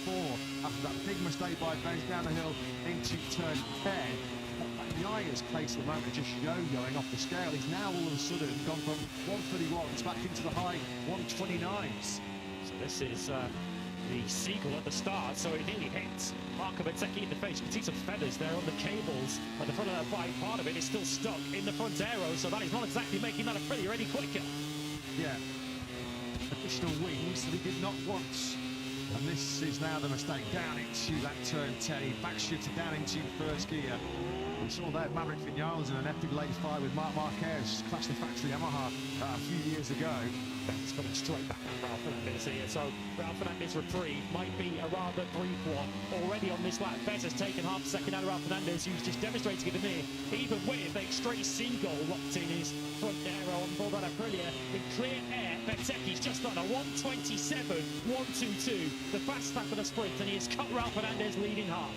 after that big mistake by Benz down the hill into turn 10. Bagnaia's pace at the moment just yo-yoing off the scale. He's now all of a sudden gone from 131s back into the high 129s. So this is the seagull at the start, so it nearly hits Marco Bezzecchi in the face. You can see some feathers there on the cables at the front of that bike. Part of it is still stuck in the front aero, so that is not exactly making that Aprilia any quicker. Yeah, additional wings that he did not want. And this is now the mistake down into that turn 10. He backshifted down into first gear. We saw that Maverick Vinales in an epic late fire with Marc Marquez, crashed the factory Yamaha a few years ago. That's coming straight back at Ralph Fernandez here. So Ralph Fernandez reprieve might be a rather brief one already on this lap. Bez has taken half a second out of Ralph Fernandez, who's just demonstrating it to me. Even with a straight seagull locked in his front aero on board that Aprilia in clear air, Bezzecchi's just on a 127.122, the fast lap of the sprint, and he has cut Ralph Fernandez lead in half.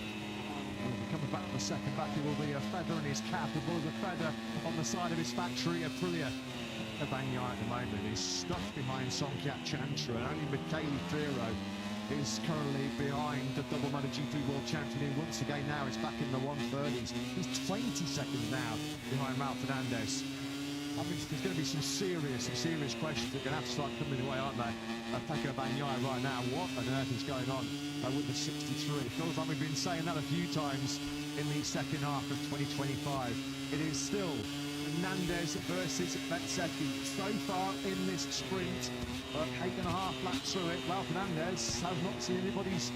Coming back for the second back, there will be a feather in his cap as well as a feather on the side of his factory Aprilia. Bagnaia at the moment is stuck behind Songkyak Chantra, and only Michele Firo is currently behind the double MotoGP World Champion, who once again now is back in the 130s. He's 20 seconds now behind Ralph Fernandez. I mean, there's going to be some serious questions that are going to have to start coming away, aren't they? Pecco Bagnaia right now, what on earth is going on with the 63? It feels like we've been saying that a few times in the second half of 2025. It is still Fernandez versus Bezzecchi. So far in this sprint, 8.5 laps through it, Ralph Fernandez has not seen anybody's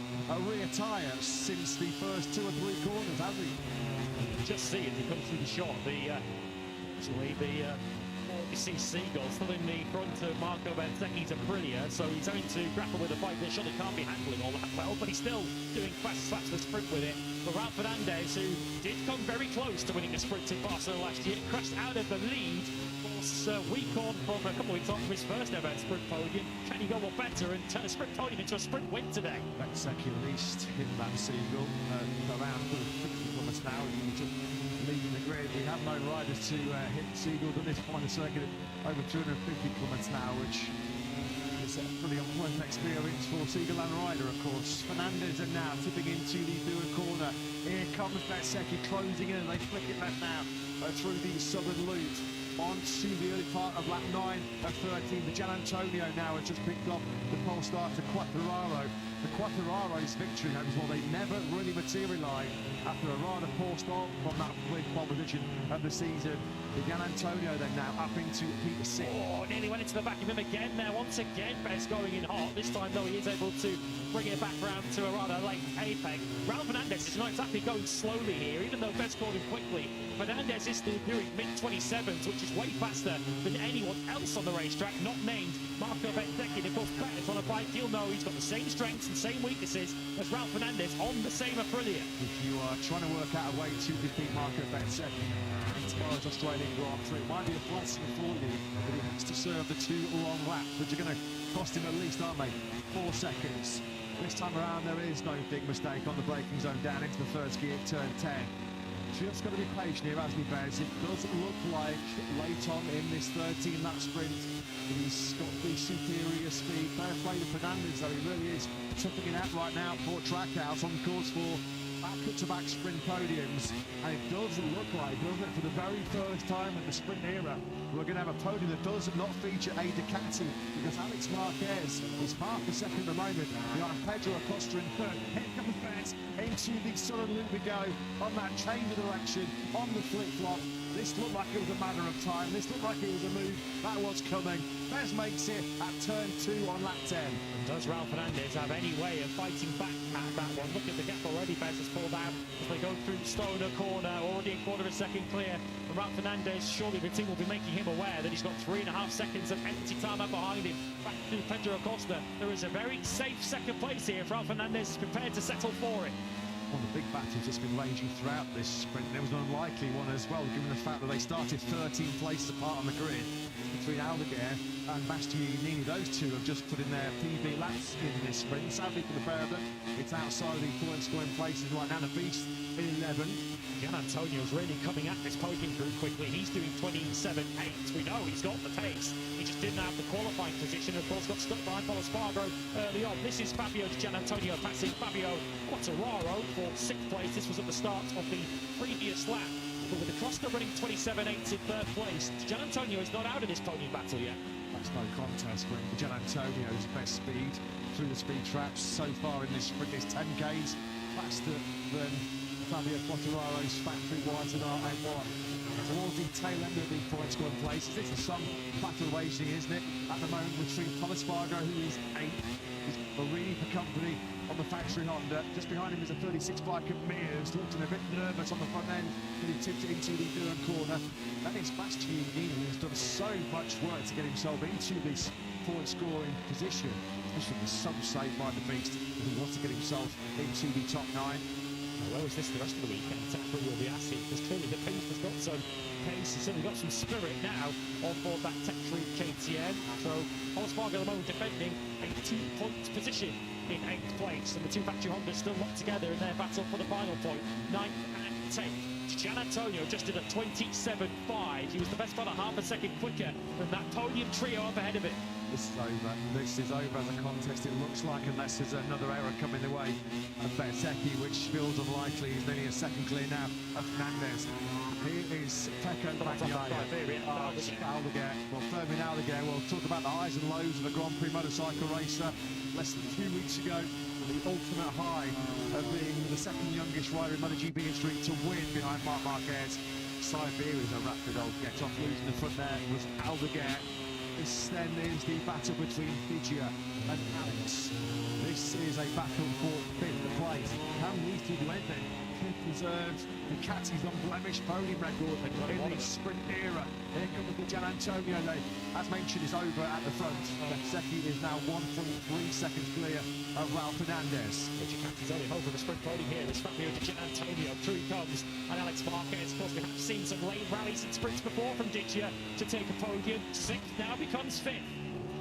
rear tyre since the first 2 or 3 corners, has he? Just see as he comes through the shot, you see seagull still in the front of Marco Bezzecchi's Aprilia, so he's having to grapple with a bike that surely can't be handling all that well, but he's still doing fast slaps the sprint with it. But Ralph Fernandez, who did come very close to winning a sprint in Barcelona last year, crashed out of the lead. Of course, a week on from a couple of weeks on from his first ever sprint podium. Can he go more better and turn a sprint podium into a sprint win today? Bezzecchi released him that seagull around 50 kilometers an hour. Leading the grid. We have no riders to hit seagulls on this final circuit at over 250 kilometers an hour, which is a pretty unpleasant experience for seagull and rider, of course. Fernandez are now tipping into the third corner. Here comes Bezzecchi closing in, and they flick it left now through the southern loop onto the early part of lap 9 of 13. The Gian Antonio now has just picked up the pole start to Quartararo. The Quartararo's victory homes, well, they never really materialised after a rather poor start from that pole position of the season. The Gian Antonio then now up into P6. Oh, nearly went into the back of him again there. Once again, Bez going in hot. This time, though, he is able to bring it back round to a rather late apex. Ralph Fernandez is not exactly going slowly here, even though Bez called him quickly. Fernandez is still doing mid-27s, which is way faster than anyone else on the racetrack, not named Marco Bezzecchi. Of course, Bett's on a bike, he'll know he's got the same strengths and same weaknesses as Ralph Fernandez on the same Aprilia. If you are trying to work out a way to defeat Marco Bezzecchi in tomorrow's Australian Grand Prix, it might be a blessing for you that he has to serve the 2 long laps, which are going to cost him at least, aren't they, 4 seconds. This time around, there is no big mistake on the braking zone down into the first gear, turn 10. Just got to be patient here, hasn't he, Bez? It doesn't look like late on in this 13-lap sprint he's got the superior speed. Fair play to Fernandez, though. He really is toughening it out right now for Trackhouse on course for back-to-back sprint podiums. And it does look like, doesn't it, for the very first time in the sprint era, we're going to have a podium that does not feature a Ducati, because Alex Marquez is half a second at the moment behind Pedro Acosta in third. Here comes Bez into the southern loop we go on that change of direction on the flip-flop. This looked like it was a matter of time. This looked like it was a move that was coming. Bez makes it at turn 2 on lap 10. And does Ralph Fernandez have any way of fighting back at that one? Look at the gap already. Bez has pulled out as they go through Stoner corner. Already a quarter of a second clear from Ralph Fernandez. Surely the team will be making him aware that he's got 3.5 seconds of empty time out behind him. Back to Pedro Acosta. There is a very safe second place here. Ralph Fernandez is prepared to settle for it. One of the big battles that's been raging throughout this sprint. There was an unlikely one as well, given the fact that they started 13 places apart on the grid between Aldeguer and Bastianini. Those two have just put in their PB laps in this sprint. Sadly for the pair of them, it's outside of the point scoring places right now. The Beast in 11. Gian Antonio's really coming at this podium group quickly. He's doing 27.8. We know he's got the pace. He just didn't have the qualifying position. Of course, got stuck behind Paul Espargaro early on. This is Fabio Gian Antonio passing Fabio Quartararo for 6th place. This was at the start of the previous lap. But with the Costa running 27.8 in 3rd place, Gian Antonio is not out of this podium battle yet. That's no contest when Gian Antonio's best speed through the speed traps so far in this sprint is 10 k's faster than Fabio Quartararo's factory wise in R1. Towards the tail end of the point scoring places, this is some battle racing, isn't it? At the moment between Paul Espargaro, who is 8th, is Marini for company on the factory Honda. Just behind him is a 36 Bike Mears, looking a bit nervous on the front end, but he tipped it into the third corner. That is Bastianini, who's done so much work to get himself into this point scoring position, especially with some save by the Beast, if he wants to get himself into the top 9. Where was this the rest of the weekend? Tapper will be asking, because clearly the pace has got some pace, he's certainly got some spirit now on board that Tech 3 KTM. So Paul Espargaro at the moment defending a 2-point position in 8th place, and the two factory Hondas still locked together in their battle for the final point, 9th and 10th. Gian Antonio just did a 27.5. He was the best part of half a second quicker than that podium trio up ahead of it. This is over. This is over as a contest, it looks like, unless there's another error coming the way of Bezzecchi, which feels unlikely. He's nearly a second clear now of Fernandez. Here is Pecco Bagnaia. Aldeguer. Well, Fermin Aldeguer, we'll talk about the highs and lows of a Grand Prix motorcycle racer. Less than 2 weeks ago, the ultimate high of being the second youngest rider in MotoGP history to win behind Marc Marquez. Siberia's a rapid old get-off. Losing the front there was Aldeguer. This then is the battle between Fidja and Alex. This is a battle for 5th place. Can these two do anything to preserve Ducati's unblemished podium record in the sprint era? Here comes the Gian Antonio, as mentioned, is over at the front. Bezzecchi is now 1.3 seconds clear of Ralph Fernandez. Ducati's only home for the sprint podium here. It's Fabio Gian Antonio. Through he comes. And Alex Marquez, of course, we have seen some late rallies and sprints before from Ditya to take a podium. 6th now becomes 5th.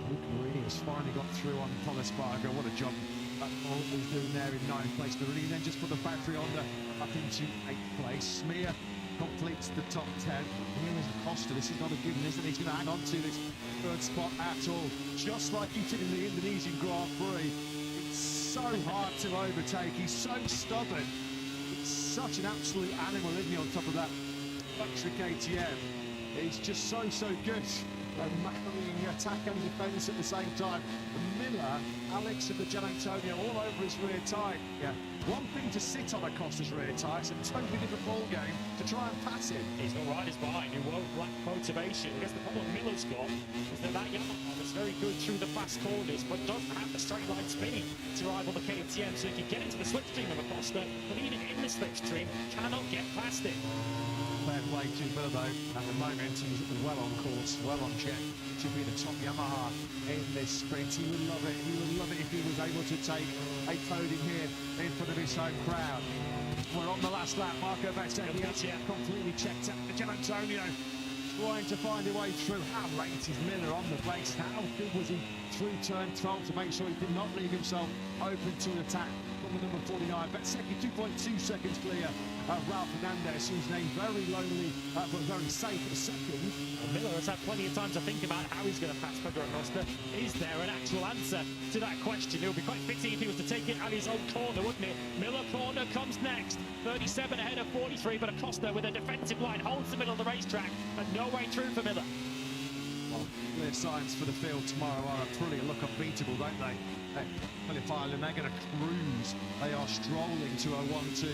Luke Marini has finally got through on Paul Espargaro. What a job that Paul is doing there in 9th place. Marini then just put the factory Honda up into 8th place. Smear completes the top 10. Here is Acosta. This is not a given, isn't it? He's going to hang on to this 3rd spot at all. Just like he did in the Indonesian Grand Prix. It's so hard to overtake. He's so stubborn. It's such an absolute animal, isn't he, on top of that factory KTM. He's just so good. Making attack and defence at the same time. Miller, Alex and the Gian Antonio all over his rear tyre. Yeah. One thing to sit on Acosta's rear tyre, it's a totally different ball game to try and pass him. He's got riders behind who won't lack motivation. I guess the problem Miller's got is that Yamaha is very good through the fast corners, but doesn't have the straight line speed to rival the KTM, so he can get into the slipstream of Acosta, but even in the slipstream, cannot get past it. Fair play to Miller, though. At the moment, he's well on course, well on check to be the top Yamaha in this sprint. He would love it. He would love it if he was able to take a podium here in front of his home crowd. We're on the last lap. Marco Bezzecchi completely checked out. Gian Antonio trying to find a way through. How late is Miller on the base? How good was he through turn 12 to make sure he did not leave himself open to an attack from the number 49? Bezzecchi 2.2 seconds clear Ralph Fernandez, who's named very lonely but very safe at second. Well, Miller has had plenty of time to think about how he's going to pass Pedro Acosta. Is there an actual answer to that question? It would be quite fitting if he was to take it at his own corner, wouldn't it? Miller corner comes next. 37 ahead of 43, but Acosta with a defensive line holds the middle of the racetrack and no way through for Miller. Well, clear signs for the field tomorrow are Aprilia look unbeatable, don't they? Phillip Island, they're going to cruise. They are strolling to a 1-2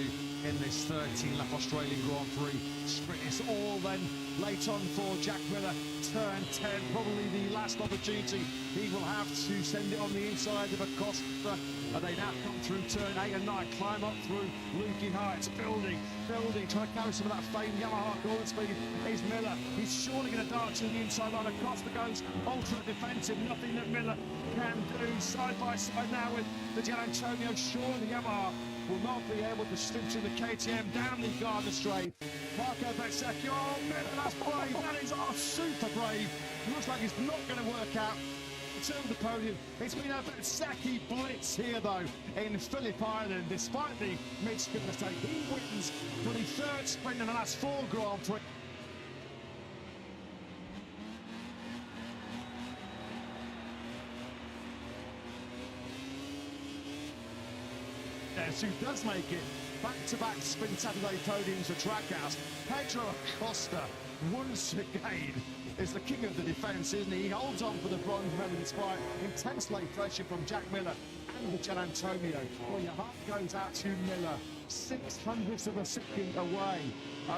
in this 13-lap Australian Grand Prix sprint. It's all then late on for Jack Miller. Turn 10, probably the last opportunity he will have to send it on the inside of Acosta. They now come through turn 8 and 9, climb up through Lukey Heights, building, trying to carry some of that famed Yamaha corner speed. Is Miller. He's surely going to dart to the inside line. Acosta goes ultra defensive, nothing that Miller can do. Side by side now with the Gian Antonio. Surely Yamaha will not be able to slip through the KTM down the Gardner Straight. Marco Bezzecchi, oh Miller, that's brave. That is super brave. Looks like it's not going to work out. To the podium. It's been a Bezzecchi blitz here though in Phillip Island, despite the mid-sprint mistake. He wins for the third sprint in the last 4 Grand Prix. Who does make it back-to-back sprint Saturday podiums for Trackhouse. Pedro Acosta once again is the king of the defence, isn't he? He holds on for the bronze medal despite intense late pressure from Jack Miller and the Gian Antonio. Well, your heart goes out to Miller, 600ths of a second away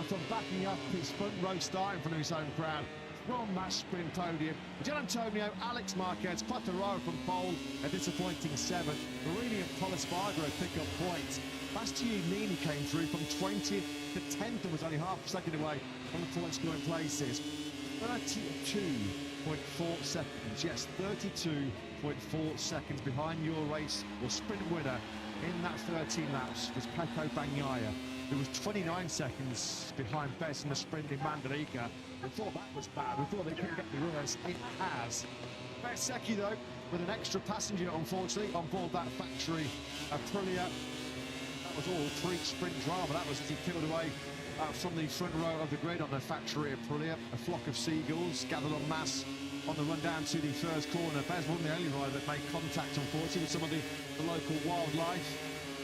from backing up his front row start in front of his own crowd. From that sprint podium, Gian Antonio, Alex Marquez, Quattaro from pole, a disappointing 7th. Marini and Polispargo pick up points. Bastianini came through from 20th to 10th and was only half a second away from the point scoring places. 32.4 seconds, yes, 32.4 seconds behind your race, your sprint winner in that 13 laps was Pecco Bagnaia, who was 29 seconds behind Bez in the sprint in Mandalika. We thought that was bad, we thought they couldn't get the reverse. It has. Bezzecchi though, with an extra passenger unfortunately on board that factory Aprilia. That was all pre-sprint drama, that was as he peeled away from the front row of the grid on the factory Aprilia. A flock of seagulls gathered en masse on the run down to the first corner. Bez wasn't the only rider that made contact, unfortunately, with some of the local wildlife.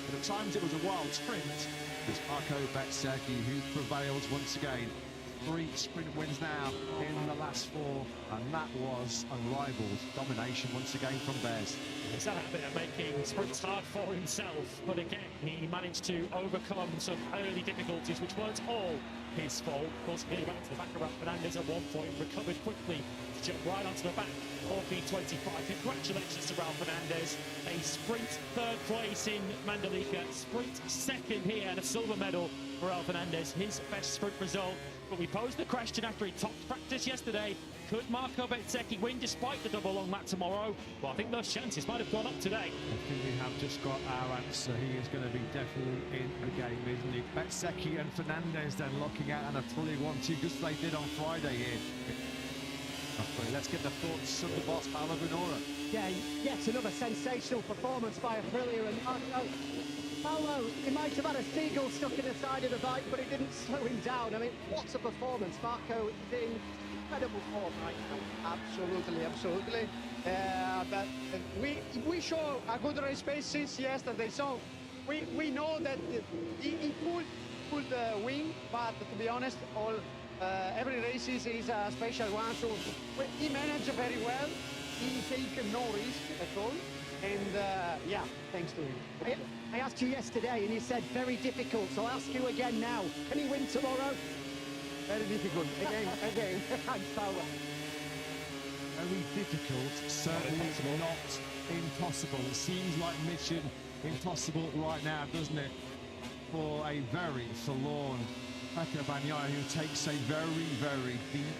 But at times it was a wild sprint. It's Marco Bezzecchi who prevails once again. 3 sprint wins now in the last 4, and that was unrivaled domination once again from Bez. He's had a bit of making sprints hard for himself, but again, he managed to overcome some early difficulties, which weren't all his fault. Of course, getting back to the back of Ralph Fernandez at one point, recovered quickly to jump right onto the back of P25. Congratulations to Ralph Fernandez. A sprint 3rd place in Mandalika, sprint 2nd here, and a silver medal for Ralph Fernandez, his best sprint result. But we posed the question after he topped practice yesterday, could Marco Bezzecchi win despite the double long lap tomorrow? Well, I think those chances might have gone up today. I think we have just got our answer. He is going to be definitely in the game, isn't he? Bezzecchi and Fernandez then locking out and a fully 1-2, just as they did on Friday here. Let's get the thoughts of the boss, Paolo Venora. Yeah, yet another sensational performance by Aprilia and Marco. Paolo, he might have had a seagull stuck in the side of the bike, but it didn't slow him down. I mean, what a performance. Marco is in incredible form right now. Absolutely. But we show a good race pace since yesterday, so we know that he could win, but to be honest, every race is a special one. So he managed very well. He take no risk at all, and yeah, thanks to him. I asked you yesterday and you said very difficult, so I'll ask you again now. Can he win tomorrow? Very difficult. Again. Thanks, Paolo. Very difficult, certainly not impossible. It seems like mission impossible right now, doesn't it? For a very forlorn Pecco Bagnaia, who takes a very, very deep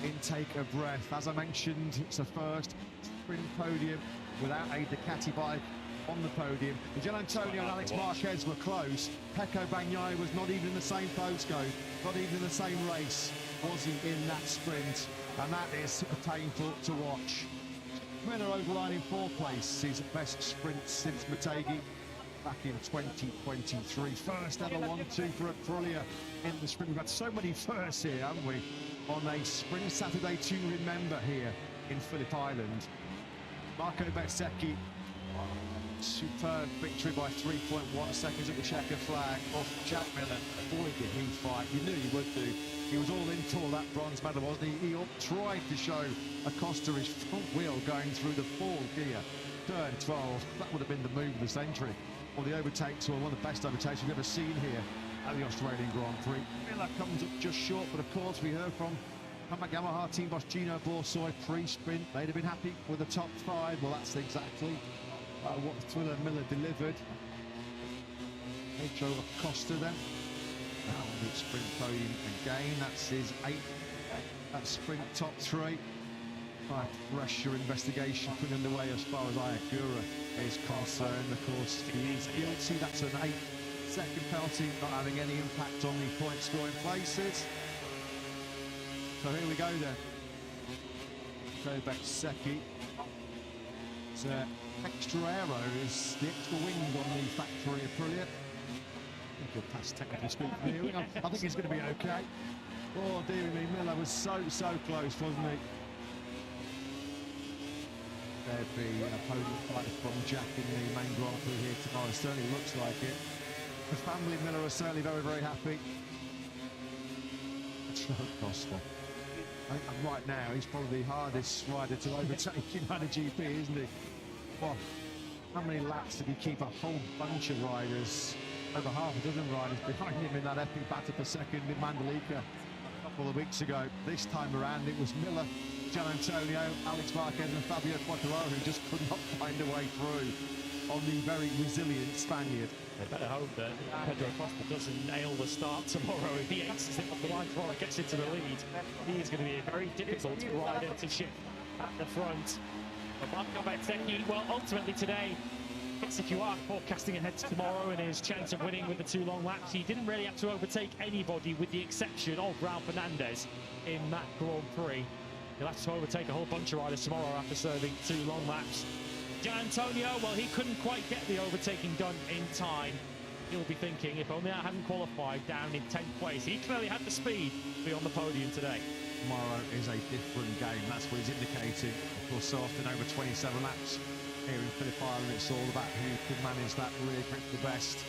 intake of breath. As I mentioned, it's the first sprint podium without a Ducati bike on the podium. Gian Antonio and Alex Marquez were close. Pecco Bagnaia was not even in the same postcode, not even in the same race was he in that sprint, and that is painful to watch. Miller overlining 4th place, his best sprint since Motegi. back in 2023. First ever 1-2 for Aprilia in the sprint. We've had so many firsts here, haven't we? On a sprint Saturday to remember here in Phillip Island. Marco Bezzecchi, superb victory by 3.1 seconds at the checker flag off Jack Miller. Boy, did he fight. You knew he would do. He was all in for that bronze medal, wasn't he? He tried to show Acosta his front wheel going through the full gear. Turn 12, that would have been the move of the century. Or the overtakes, or one of the best overtakes we've ever seen here at the Australian Grand Prix. Miller comes up just short, but of course we heard from Yamaha team boss Gino Borsoi pre-sprint. They'd have been happy with the top 5. Well, that's exactly what Thriller Miller delivered. Pedro Acosta then on the sprint podium again. That's his 8th at sprint top 3. High pressure investigation put underway as far as Ayagura is concerned. Of course, he is guilty. That's an 8-second penalty, not having any impact on the point scoring places. So here we go then. Bezzecchi. Extra aero is the extra wing on the factory Aprilia. I think he'll pass technical speed viewing. I think he's going to be okay. Oh dear me, Miller was so close, wasn't he? There'd be a podium fight from Jack in the main Grand Prix here tomorrow. It certainly looks like it. The family Miller are certainly very happy. Costa. I think right now he's probably the hardest rider to overtake in MotoGP, isn't he? Well, how many laps did he keep a whole bunch of riders, over half a dozen riders behind him in that epic battle for second in Mandalika a couple of weeks ago? This time around it was Miller, Gian Antonio, Alex Marquez and Fabio Quartararo who just could not find a way through on the very resilient Spaniard. They better hope that Pedro Acosta doesn't nail the start tomorrow. If he aces it off the line before he gets into the lead, he is going to be a very difficult rider to shift at the front. But Marco Bezzecchi, well, ultimately today, if you are forecasting ahead to tomorrow and his chance of winning with the 2 long laps, he didn't really have to overtake anybody with the exception of Raul Fernandez in that Grand Prix. He'll have to overtake a whole bunch of riders tomorrow after serving 2 long laps. Gian Antonio, well, he couldn't quite get the overtaking done in time. He'll be thinking, if only I hadn't qualified down in 10th place. He clearly had the speed to be on the podium today. Tomorrow is a different game, that's what he's indicating. Of course, so often over 27 laps here in Phillip Island, it's all about who can manage that rear grip the best.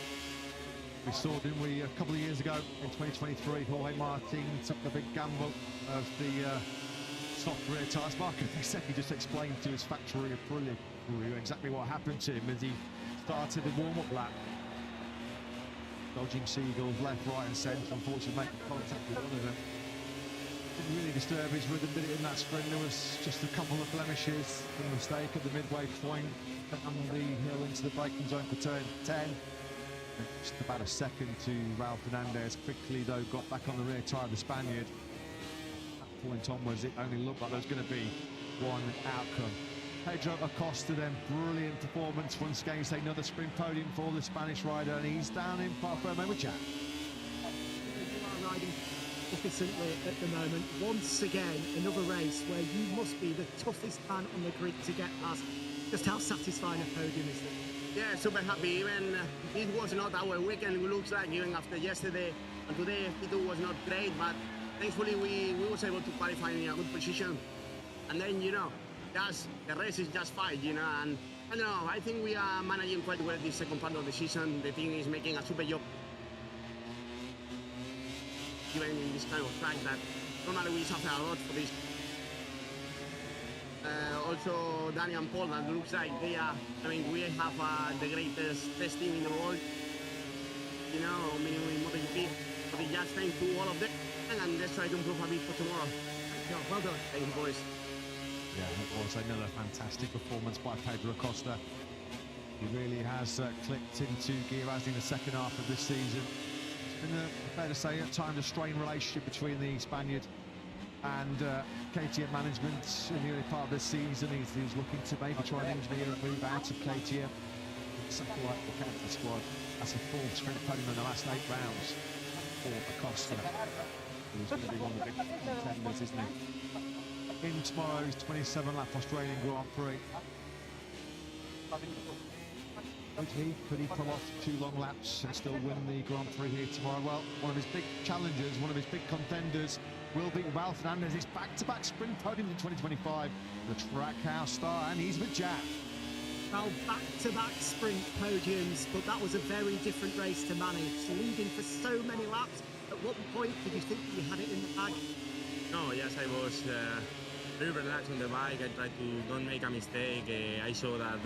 We saw, didn't we, a couple of years ago in 2023, Jorge Martin took the big gamble of the soft rear tyres. Marco Bezzecchi just explained to his factory Aprilia exactly what happened to him as he started the warm-up lap. Dodging seagulls left, right and centre, unfortunately making contact with one of them. Didn't really disturb his rhythm, did it, in that sprint? There was just a couple of blemishes, a mistake at the midway point, on the hill into the braking zone for turn 10. And just about a second to Raul Fernandez. Quickly, though, got back on the rear tyre of the Spaniard. At that point onwards, it only looked like there was going to be one outcome. Pedro Acosta then, brilliant performance. Once again, he's taking another sprint podium for the Spanish rider, and he's down in Parfum with Jack. You are riding efficiently at the moment. Once again, another race where you must be the toughest man on the grid to get past. Just how satisfying a podium is it? Yeah, super happy. Even it was not our weekend, it looks like, even after yesterday and today, P2 was not great, but thankfully we was able to qualify in a good position. And then, you know, just the race is just fight, you know, and I don't know, I think we are managing quite well this second part of the season. The team is making a super job. Even in this kind of track that normally we suffer a lot for this. Also, Danny and Paul, that looks like they are, I mean, we have the greatest testing in the world, you know, minimum in MotoGP. So we just thank to all of them, and let's try to improve a bit for tomorrow. Yeah, well done. Thank you, boys. Yeah, it was another fantastic performance by Pedro Acosta. He really has clicked into gear as in the second half of this season. It's been, fair to say, at times a strained relationship between the Spaniard and KTM management in the early part of this season. He's looking to maybe try and engineer a move out of KTM. Something like the Canada squad. That's a full sprint podium in the last 8 rounds for Acosta. He's going to be one of the big contenders, isn't he? In tomorrow's 27-lap Australian Grand Prix. Could he pull off 2 long laps and still win the Grand Prix here tomorrow? Well, one of his big challengers, one of his big contenders will be Ralph Fernandez. His back-to-back sprint podium in 2025. The Trackhouse star, and he's with Jack. Well, back-to-back sprint podiums, but that was a very different race to manage. Leading for so many laps. At what point did you think that you had it in the bag? No, yes, I was very relaxed on the bike. I tried to don't make a mistake. I saw that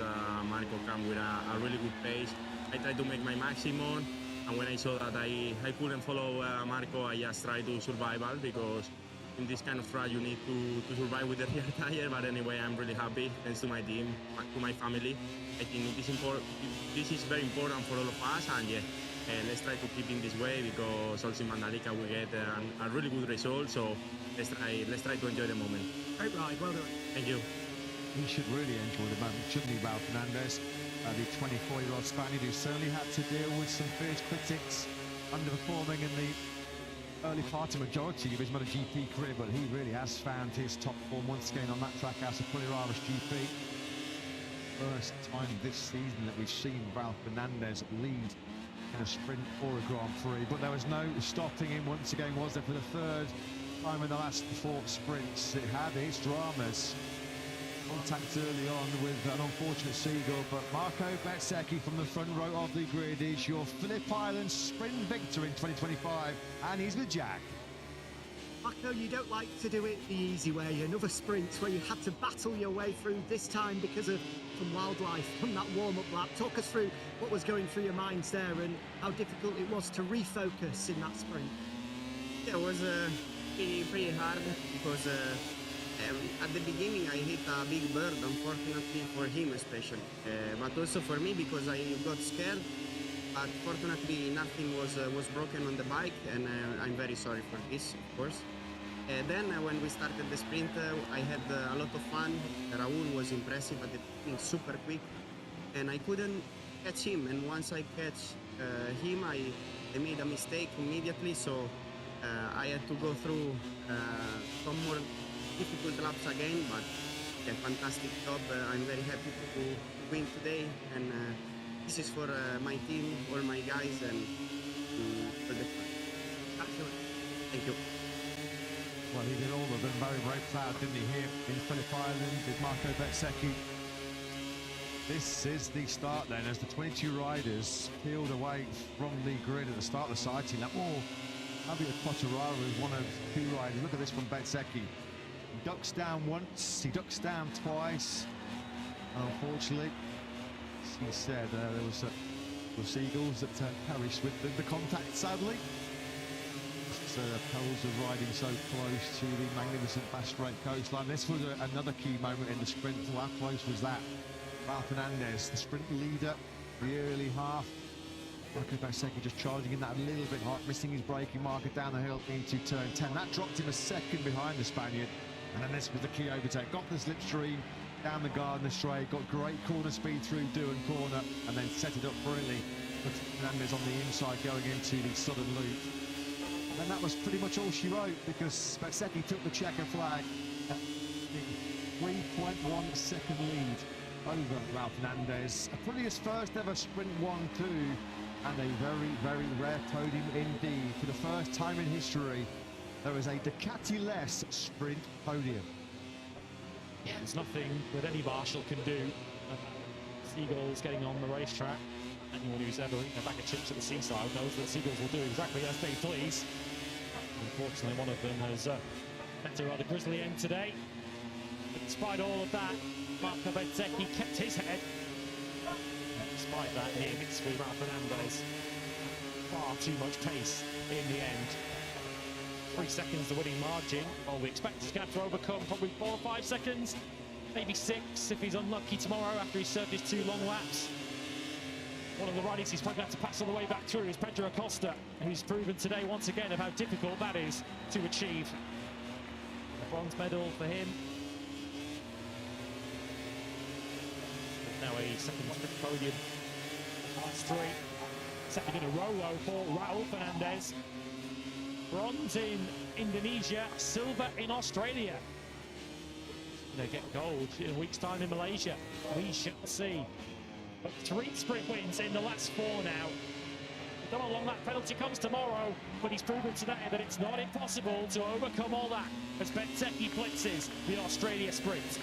Marco come with a really good pace. I tried to make my maximum, and when I saw that I couldn't follow Marco, I just tried to survival, because in this kind of track you need to survive with the rear tire. But anyway, I'm really happy, thanks to my team, to my family. I think this is very important for all of us, and yeah, let's try to keep in this way, because also in Mandalika we get a really good result. So let's try to enjoy the moment. Great ride, well done. Thank you. He should really enjoy the moment, shouldn't he, Ralph Fernandez? The 24-year-old Spaniard who certainly had to deal with some fierce critics, underperforming in the early part of majority of his MotoGP career, but he really has found his top form once again on that Trackhouse of Puliraris GP. First time this season that we've seen Ralph Fernandez lead in a sprint or a Grand Prix, but there was no stopping him once again, was there, for the 3rd time in the last 4 sprints. It had its dramas. Contact early on with an unfortunate seagull, but Marco Bezzecchi from the front row of the grid is your Phillip Island sprint victor in 2025, and he's with Jack. Marco, you don't like to do it the easy way. Another sprint where you had to battle your way through, this time because of some wildlife from that warm-up lap. Talk us through what was going through your minds there and how difficult it was to refocus in that sprint. Yeah, it was pretty hard, because at the beginning I hit a big bird, unfortunately for him especially, but also for me, because I got scared. But fortunately nothing was broken on the bike, and I'm very sorry for this, of course. Then when we started the sprint, I had a lot of fun. Raul was impressive at the beginning, super quick, and I couldn't catch him. And once I catch him, I made a mistake immediately, so I had to go through some more difficult laps again. But yeah, fantastic job. I'm very happy to win today, and this is for my team, all my guys, and for the fun. Thank you. Well, he did all of them. Very, very proud, didn't he, here in Phillip Island with Marco Bezzecchi. This is the start then, as the 22 riders peeled away from the grid at the start of the sighting. That more, Fabio Quartararo is one of 2 riders. Look at this from Bezzecchi. He ducks down once, he ducks down twice. And unfortunately, as he said, there was seagulls that perished with the contact, sadly. Poles are riding so close to the magnificent Bass Strait coastline. This was another key moment in the sprint. How close was that? Ralph Fernandez, the sprint leader, the early half. Marco Bezzecchi just charging in that a little bit hot, missing his braking marker down the hill into turn 10. That dropped him a second behind the Spaniard. And then this was the key overtake. Got the slipstream down the Gardner Straight, got great corner speed through Dewan Corner, and then set it up brilliantly with Fernandez on the inside going into the southern loop. And that was pretty much all she wrote, because Bezzecchi took the checker flag at the 3.1 second lead over Ralph Fernandez. Probably his first ever sprint 1-2, and a very, very rare podium indeed. For the first time in history, there is a Ducati-less sprint podium. Yeah, there's nothing that any marshal can do. Seagulls getting on the racetrack. Anyone who's ever eaten a bag of chips at the seaside knows that seagulls will do exactly as they please. Unfortunately, one of them has met a rather grisly end today. But despite all of that, Marco Bezzecchi kept his head. And despite that, near miss with Ralph Fernandez. Far too much pace in the end. 3 seconds the winning margin. Well, we expect he's going to have to overcome probably 4 or 5 seconds, maybe 6 if he's unlucky tomorrow after he's served his 2 long laps. One of the riders he's probably going to have to pass all the way back through is Pedro Acosta, who's proven today once again of how difficult that is to achieve. A bronze medal for him. Now a second sprint podium. Last 3. Second in a row for Raul Fernandez. Bronze in Indonesia, silver in Australia. They get gold in a week's time in Malaysia. We shall see. But 3 sprint wins in the last 4 now. We don't know how long that penalty comes tomorrow, but he's proven today that it's not impossible to overcome all that as Bezzecchi blitzes the Australia sprint.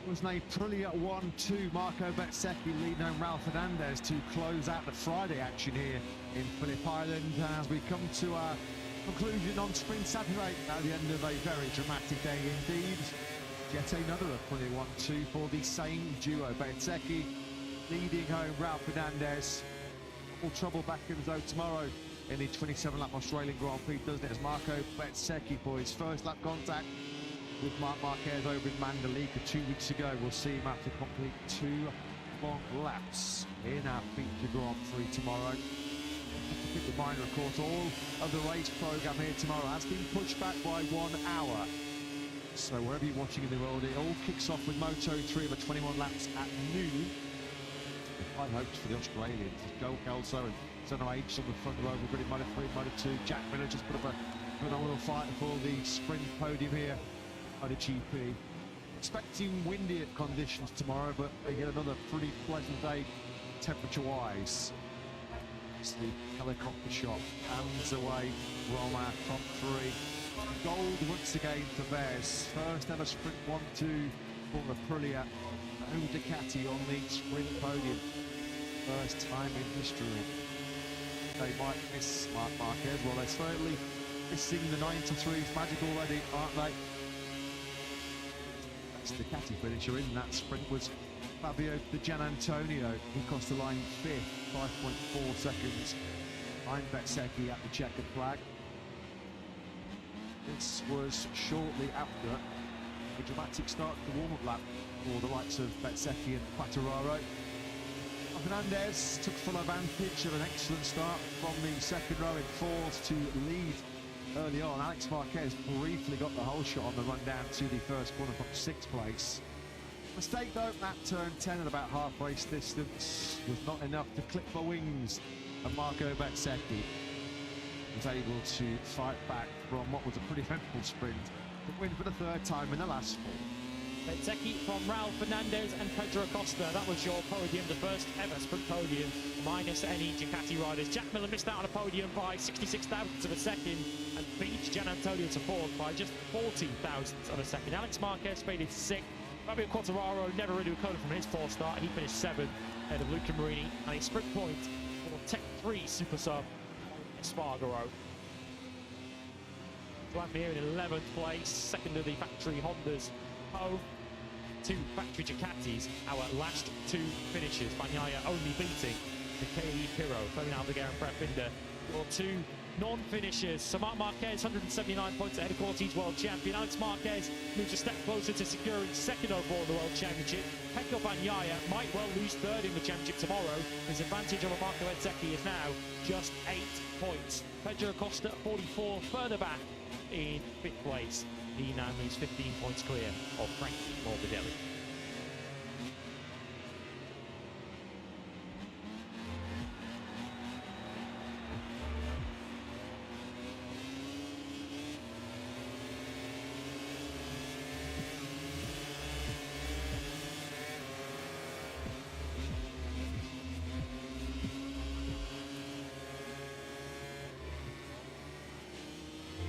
Was named Aprilia 1-2. Marco Bezzecchi leading on Ralph Hernandez to close out the Friday action here in Phillip Island. As we come to our conclusion on Sprint Saturday at the end of a very dramatic day indeed. Yet another Aprilia 1-2 for the same duo. Bezzecchi leading home Ralph Hernandez. All trouble back in though tomorrow in the 27-lap Australian Grand Prix, doesn't it? As Marco Bezzecchi for his first lap contact with Marc Marquez over in Mandalika 2 weeks ago. We'll see him have to complete 2 long laps in our feature Grand Prix tomorrow. To keep in mind, of course, all of the race programme here tomorrow has been pushed back by 1 hour. So wherever you're watching in the world, it all kicks off with Moto3 over 21 laps at noon. With high hopes for the Australians. Joe Kelso and Senna H on the front row. We've got in Moto3, Moto2. Jack Miller just put up a phenomenal fight for the sprint podium here. MotoGP. Expecting windy conditions tomorrow, but again another pretty pleasant day temperature-wise. It's the helicopter shot, hands away from our top 3. Gold once again for theirs. First ever sprint 1-2 for Aprilia. No Ducati on the sprint podium. First time in history. They might miss Marc Marquez. Well, they're certainly missing the 93's magic already, aren't they? Ducati finisher in that sprint was Fabio Di Gianantonio, who crossed the line 5th, 5.4 seconds behind Bezzecchi at the checkered flag. This was shortly after a dramatic start to the warm-up lap for the likes of Bezzecchi and Quartararo. Hernandez took full advantage of an excellent start from the second row in 4th to lead early on. Alex Marquez briefly got the whole shot on the run down to the first corner from 6th place. Mistake though, that turn 10 at about half race distance was not enough to clip the wings, and Marco Bezzecchi was able to fight back from what was a pretty eventful sprint to win for the 3rd time in the last 4. Bezzecchi from Ralph Fernandez and Pedro Acosta. That was your podium, the first ever sprint podium, minus any Ducati riders. Jack Miller missed out on a podium by 66 thousandths of a second and beat Gianantonio to 4th by just 14 thousandths of a second. Alex Marquez faded 6th. Fabio Quartararo never really recovered from his 4th start. He finished 7th ahead of Luca Marini, and a sprint point for Tech 3 super sub Espargaro. Here in 11th place, second of the factory Hondas. Home to factory Ducatis, our last 2 finishes. Bagnaia only beating Michele Pirro, Ferdinand Aldeguer and Brett Binder. Your 2 non-finishers. So Marc Marquez, 179 points ahead of Cortez world champion. Alex Marquez moves a step closer to securing 2nd overall in the world championship. Pecco Bagnaia might well lose 3rd in the championship tomorrow. His advantage over Marco Bezzecchi is now just 8 points. Pedro Acosta, 44, further back in 5th place. He now moves 15 points clear of Frankie Morbidelli.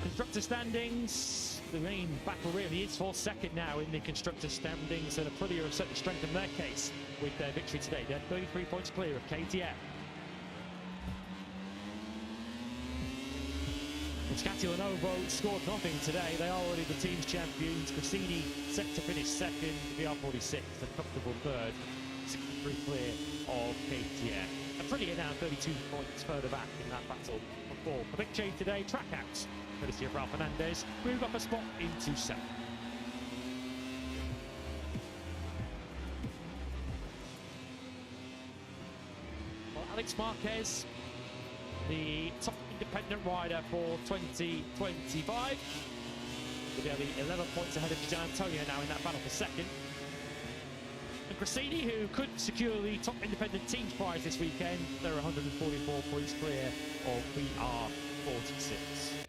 Constructor standings. the main battle really is for second now in the constructors' standings, and Aprilia have certainly strengthened their case with their victory today. They're 33 points clear of KTM. Scatti Lenovo scored nothing today. They are already the team's champions. Grassini set to finish second, VR46 a comfortable third, 63 clear of KTM. Aprilia now 32 points further back in that battle for fourth. The big change today, Trackhouse, courtesy of Ralph Fernandez, moved up a spot into second. Well, Alex Marquez, the top independent rider for 2025. With nearly 11 points ahead of Gian Antonio now in that battle for second. And Grassini, who could secure the top independent teams prize this weekend, they're 144 points clear of VR46.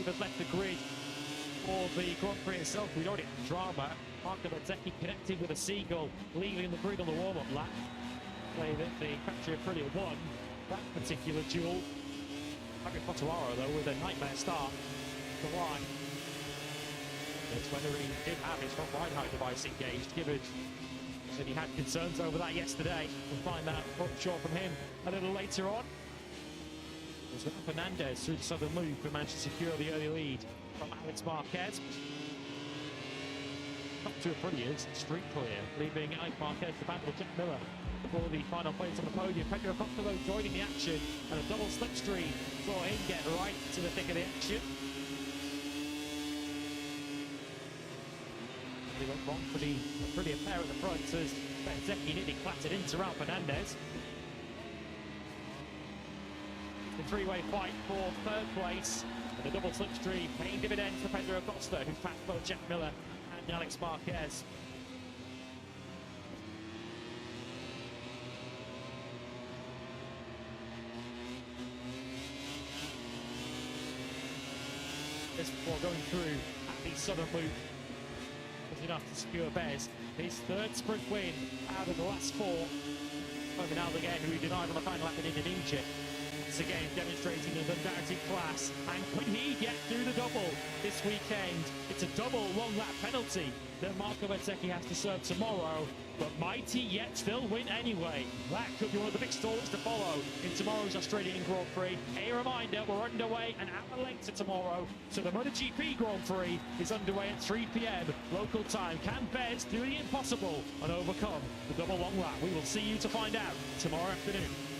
Has left the grid for the Grand Prix itself. We'd already had drama. Marco Bezzecchi connected with a seagull, leaving the grid on the warm-up lap. Play that the factory Aprilia won that particular duel. Harry Pottuaro, though, with a nightmare start to the line. It's whether he did have his front ride height device engaged, given that he had concerns over that yesterday. We'll find out for sure from him a little later on. It was Fernandez through the southern loop who managed to secure the early lead from Alex Marquez. Top two Aprilia's street clear, leaving Alex Marquez to battle Jack Miller for the final place on the podium. Pedro Costello joining the action, and a double slipstream saw him get right to the thick of the action. They went wrong for the Aprilia pair at the front as Bezzecchi nearly clattered into Ralph Fernandez. The three-way fight for third place, and the double slipstream paying dividends for Pedro Acosta, who passed both Jack Miller and Alex Marquez. Just before going through at the southern loop, was enough to secure Bez his third sprint win out of the last four. Over now again, who he denied on the final lap in Indonesia. Once again demonstrating his undoubted class, and could he get through the double this weekend? It's a double long lap penalty that Marco Bezzecchi has to serve tomorrow, but might he yet still win anyway? That could be one of the big stories to follow in tomorrow's Australian Grand Prix. A reminder, we're underway an hour later tomorrow, so the MotoGP Grand Prix is underway at 3 p.m. local time. Can Bez do the impossible and overcome the double long lap? We will see you to find out tomorrow afternoon.